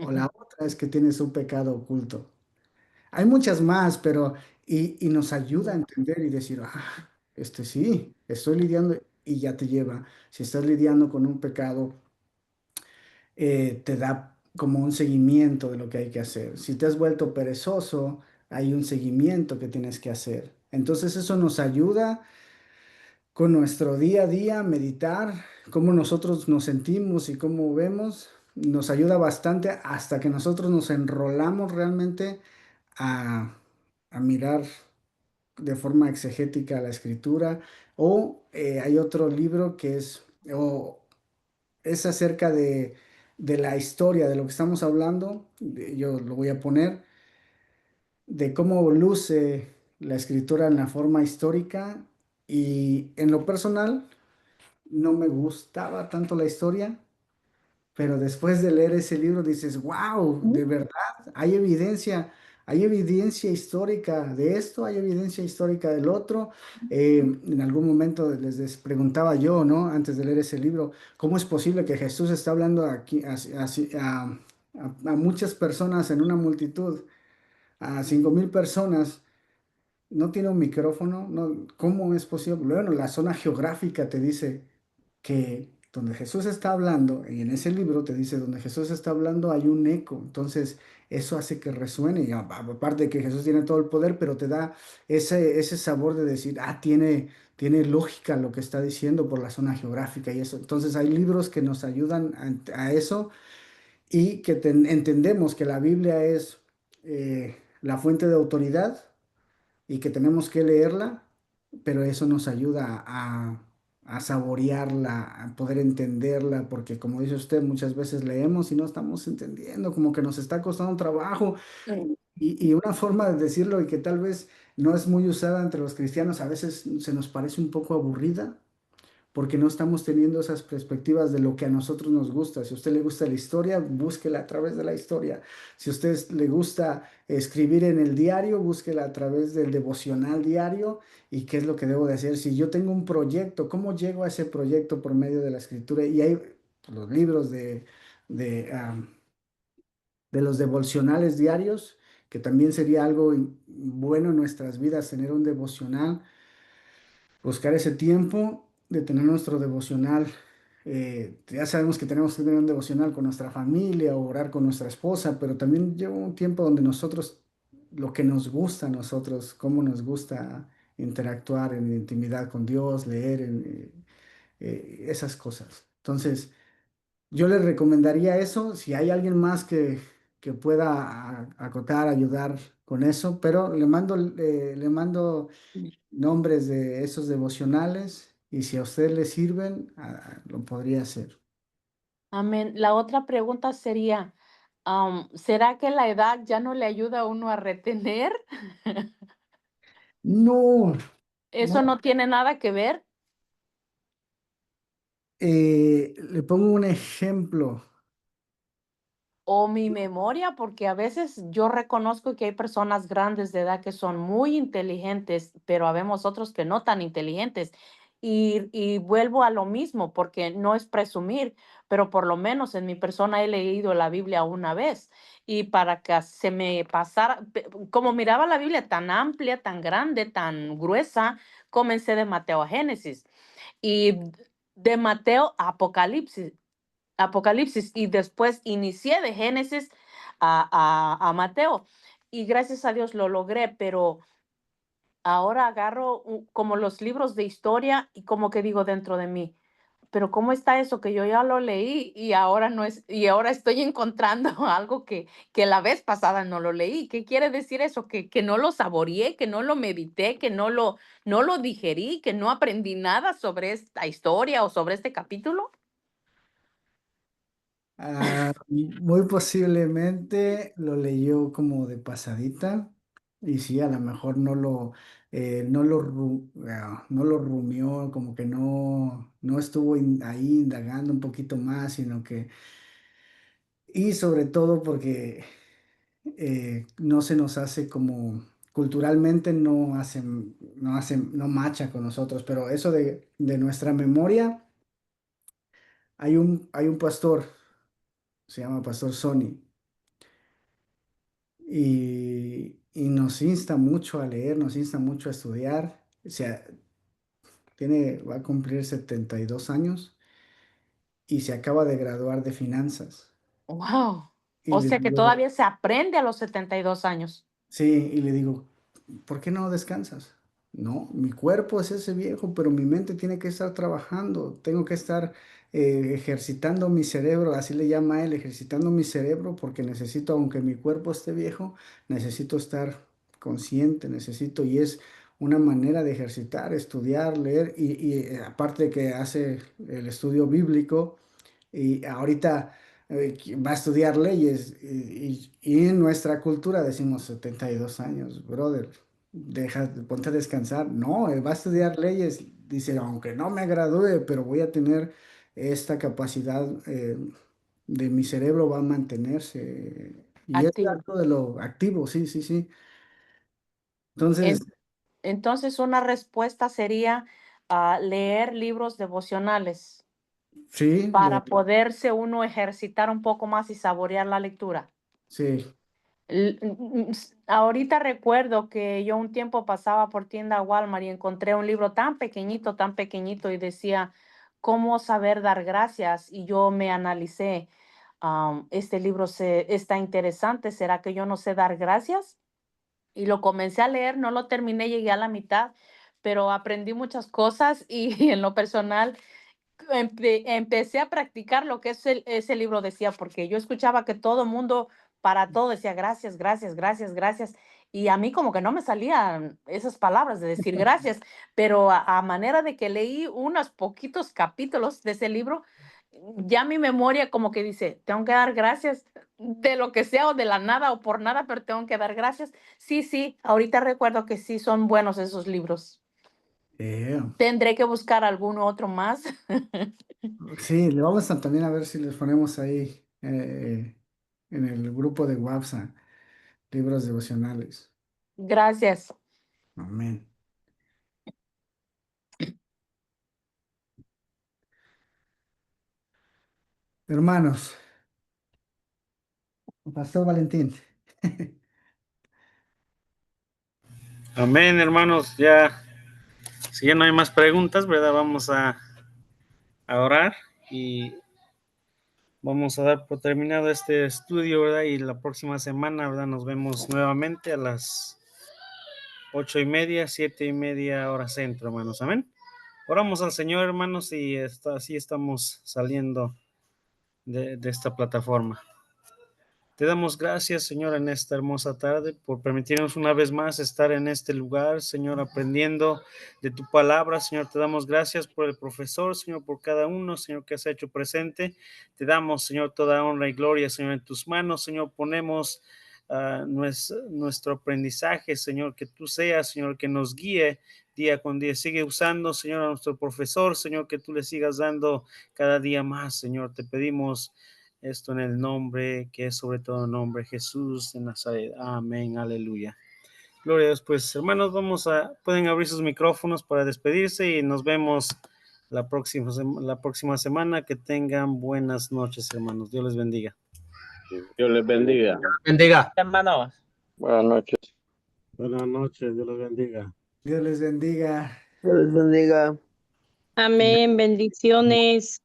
o la otra es que tienes un pecado oculto. Hay muchas más, pero y nos ayuda a entender y decir, sí, estoy lidiando y ya te lleva. Si estás lidiando con un pecado, te da como un seguimiento de lo que hay que hacer. Si te has vuelto perezoso, hay un seguimiento que tienes que hacer. Entonces eso nos ayuda con nuestro día a día, meditar, cómo nosotros nos sentimos y cómo vemos, nos ayuda bastante hasta que nosotros nos enrolamos realmente a, a mirar de forma exegética la escritura. O hay otro libro que es acerca de la historia, de lo que estamos hablando, yo lo voy a poner, de cómo luce la escritura en la forma histórica y en lo personal no me gustaba tanto la historia, pero después de leer ese libro dices, wow, de verdad, hay evidencia histórica de esto, hay evidencia histórica del otro. En algún momento preguntaba yo, ¿no? Antes de leer ese libro, ¿cómo es posible que Jesús está hablando aquí a muchas personas en una multitud, a 5,000 personas? No tiene un micrófono, no, ¿cómo es posible? Bueno, la zona geográfica te dice que donde Jesús está hablando, y en ese libro te dice, donde Jesús está hablando hay un eco, entonces eso hace que resuene, y aparte de que Jesús tiene todo el poder, pero te da ese sabor de decir, tiene lógica lo que está diciendo por la zona geográfica y eso. Entonces hay libros que nos ayudan a eso y que entendemos que la Biblia es la fuente de autoridad y que tenemos que leerla, pero eso nos ayuda a saborearla, a poder entenderla, porque como dice usted, muchas veces leemos y no estamos entendiendo, como que nos está costando trabajo. Y una forma de decirlo y que tal vez no es muy usada entre los cristianos, a veces se nos parece un poco aburrida, porque no estamos teniendo esas perspectivas de lo que a nosotros nos gusta. Si a usted le gusta la historia, búsquela a través de la historia. Si a usted le gusta escribir en el diario, búsquela a través del devocional diario. ¿Y qué es lo que debo de hacer? Si yo tengo un proyecto, ¿cómo llego a ese proyecto por medio de la escritura? Y hay los libros de los devocionales diarios, que también sería algo bueno en nuestras vidas, tener un devocional, buscar ese tiempo de tener nuestro devocional. Ya sabemos que tenemos que tener un devocional con nuestra familia o orar con nuestra esposa, pero también lleva un tiempo donde nosotros, lo que nos gusta a nosotros, cómo nos gusta interactuar en intimidad con Dios, leer esas cosas. Entonces, yo les recomendaría eso, si hay alguien más que pueda acotar, ayudar con eso, pero le mando nombres de esos devocionales y si a usted le sirven, lo podría hacer. Amén. La otra pregunta sería, ¿será que la edad ya no le ayuda a uno a retener? No, ¿Eso no. no tiene nada que ver? Le pongo un ejemplo. O mi memoria, porque a veces yo reconozco que hay personas grandes de edad que son muy inteligentes, pero habemos otros que no tan inteligentes. Y vuelvo a lo mismo, porque no es presumir, pero por lo menos en mi persona he leído la Biblia una vez. Y para que se me pasara, como miraba la Biblia tan amplia, tan grande, tan gruesa, comencé de Mateo a Génesis y de Mateo a Apocalipsis y después inicié de Génesis a Mateo y gracias a Dios lo logré, pero ahora agarro como los libros de historia y como que digo dentro de mí, pero ¿cómo está eso que yo ya lo leí y ahora no es, y ahora estoy encontrando algo que la vez pasada no lo leí? ¿Qué quiere decir eso? Que no lo saboreé, que no lo medité, que no lo digerí, que no aprendí nada sobre esta historia o sobre este capítulo. Muy posiblemente lo leyó como de pasadita y sí, a lo mejor no lo rumió, como que no estuvo ahí indagando un poquito más, sino que, y sobre todo porque no se nos hace como, culturalmente no macha con nosotros, pero eso de nuestra memoria, hay un pastor, se llama Pastor Sony. Y nos insta mucho a leer, nos insta mucho a estudiar. O sea, va a cumplir 72 años y se acaba de graduar de finanzas. Wow. Y O le sea que digo, todavía se aprende a los 72 años. sí, y le digo, ¿por qué no descansas? No, mi cuerpo es ese viejo, pero mi mente tiene que estar trabajando, tengo que estar ejercitando mi cerebro, así le llama él, ejercitando mi cerebro, porque necesito, aunque mi cuerpo esté viejo, necesito estar consciente, necesito, y es una manera de ejercitar, estudiar, leer, aparte de que hace el estudio bíblico, y ahorita va a estudiar leyes y en nuestra cultura decimos 72 años, brother, ponte a descansar. No, él va a estudiar leyes, dice, aunque no me gradúe, pero voy a tener esta capacidad de mi cerebro va a mantenerse. Y es Activo. algo de lo activo, sí, sí, sí. Entonces, En- entonces, una respuesta sería leer libros devocionales sí, para poderse uno ejercitar un poco más y saborear la lectura. sí, Ahorita recuerdo que yo un tiempo pasaba por tienda Walmart y encontré un libro tan pequeñito y decía, ¿cómo saber dar gracias? Y yo me analicé, este libro está interesante, ¿será que yo no sé dar gracias? Y lo comencé a leer, no lo terminé, llegué a la mitad, pero aprendí muchas cosas y en lo personal empecé a practicar lo que ese libro decía, porque yo escuchaba que todo mundo para todo decía gracias, gracias, gracias, gracias. Y a mí como que no me salían esas palabras de decir gracias, pero a manera de que leí unos poquitos capítulos de ese libro, ya mi memoria como que dice, tengo que dar gracias de lo que sea o de la nada o por nada, pero tengo que dar gracias. Sí, sí, ahorita recuerdo que sí son buenos esos libros. yeah. Tendré que buscar alguno otro más. Sí, le vamos a también a ver si les ponemos ahí en el grupo de WhatsApp, libros devocionales. Gracias. Amén. Hermanos, Pastor Valentín. Amén, hermanos. Ya, si ya no hay más preguntas, ¿verdad? Vamos a orar y vamos a dar por terminado este estudio, ¿verdad? Y la próxima semana, ¿verdad? Nos vemos nuevamente a las 8:30, 7:30 hora centro, hermanos. Amén. Oramos al Señor, hermanos, y así estamos saliendo de esta plataforma. Te damos gracias, Señor, en esta hermosa tarde por permitirnos una vez más estar en este lugar, Señor, aprendiendo de tu palabra. Señor, te damos gracias por el profesor, Señor, por cada uno, Señor, que has hecho presente. Te damos, Señor, toda honra y gloria, Señor, en tus manos. Señor, ponemos nuestro aprendizaje, Señor, que tú seas, Señor, que nos guíe día con día. Sigue usando, Señor, a nuestro profesor, Señor, que tú le sigas dando cada día más, Señor. Te pedimos esto en el nombre que es sobre todo nombre, Jesús de Nazaret. Amén, aleluya. Gloria a Dios. Pues, hermanos, pueden abrir sus micrófonos para despedirse y nos vemos la próxima semana. Que tengan buenas noches, hermanos. Dios les bendiga. Dios les bendiga. Bendiga. Hermanos. Buenas noches. Buenas noches, Dios les bendiga. Dios les bendiga. Dios les bendiga. Amén, bendiciones.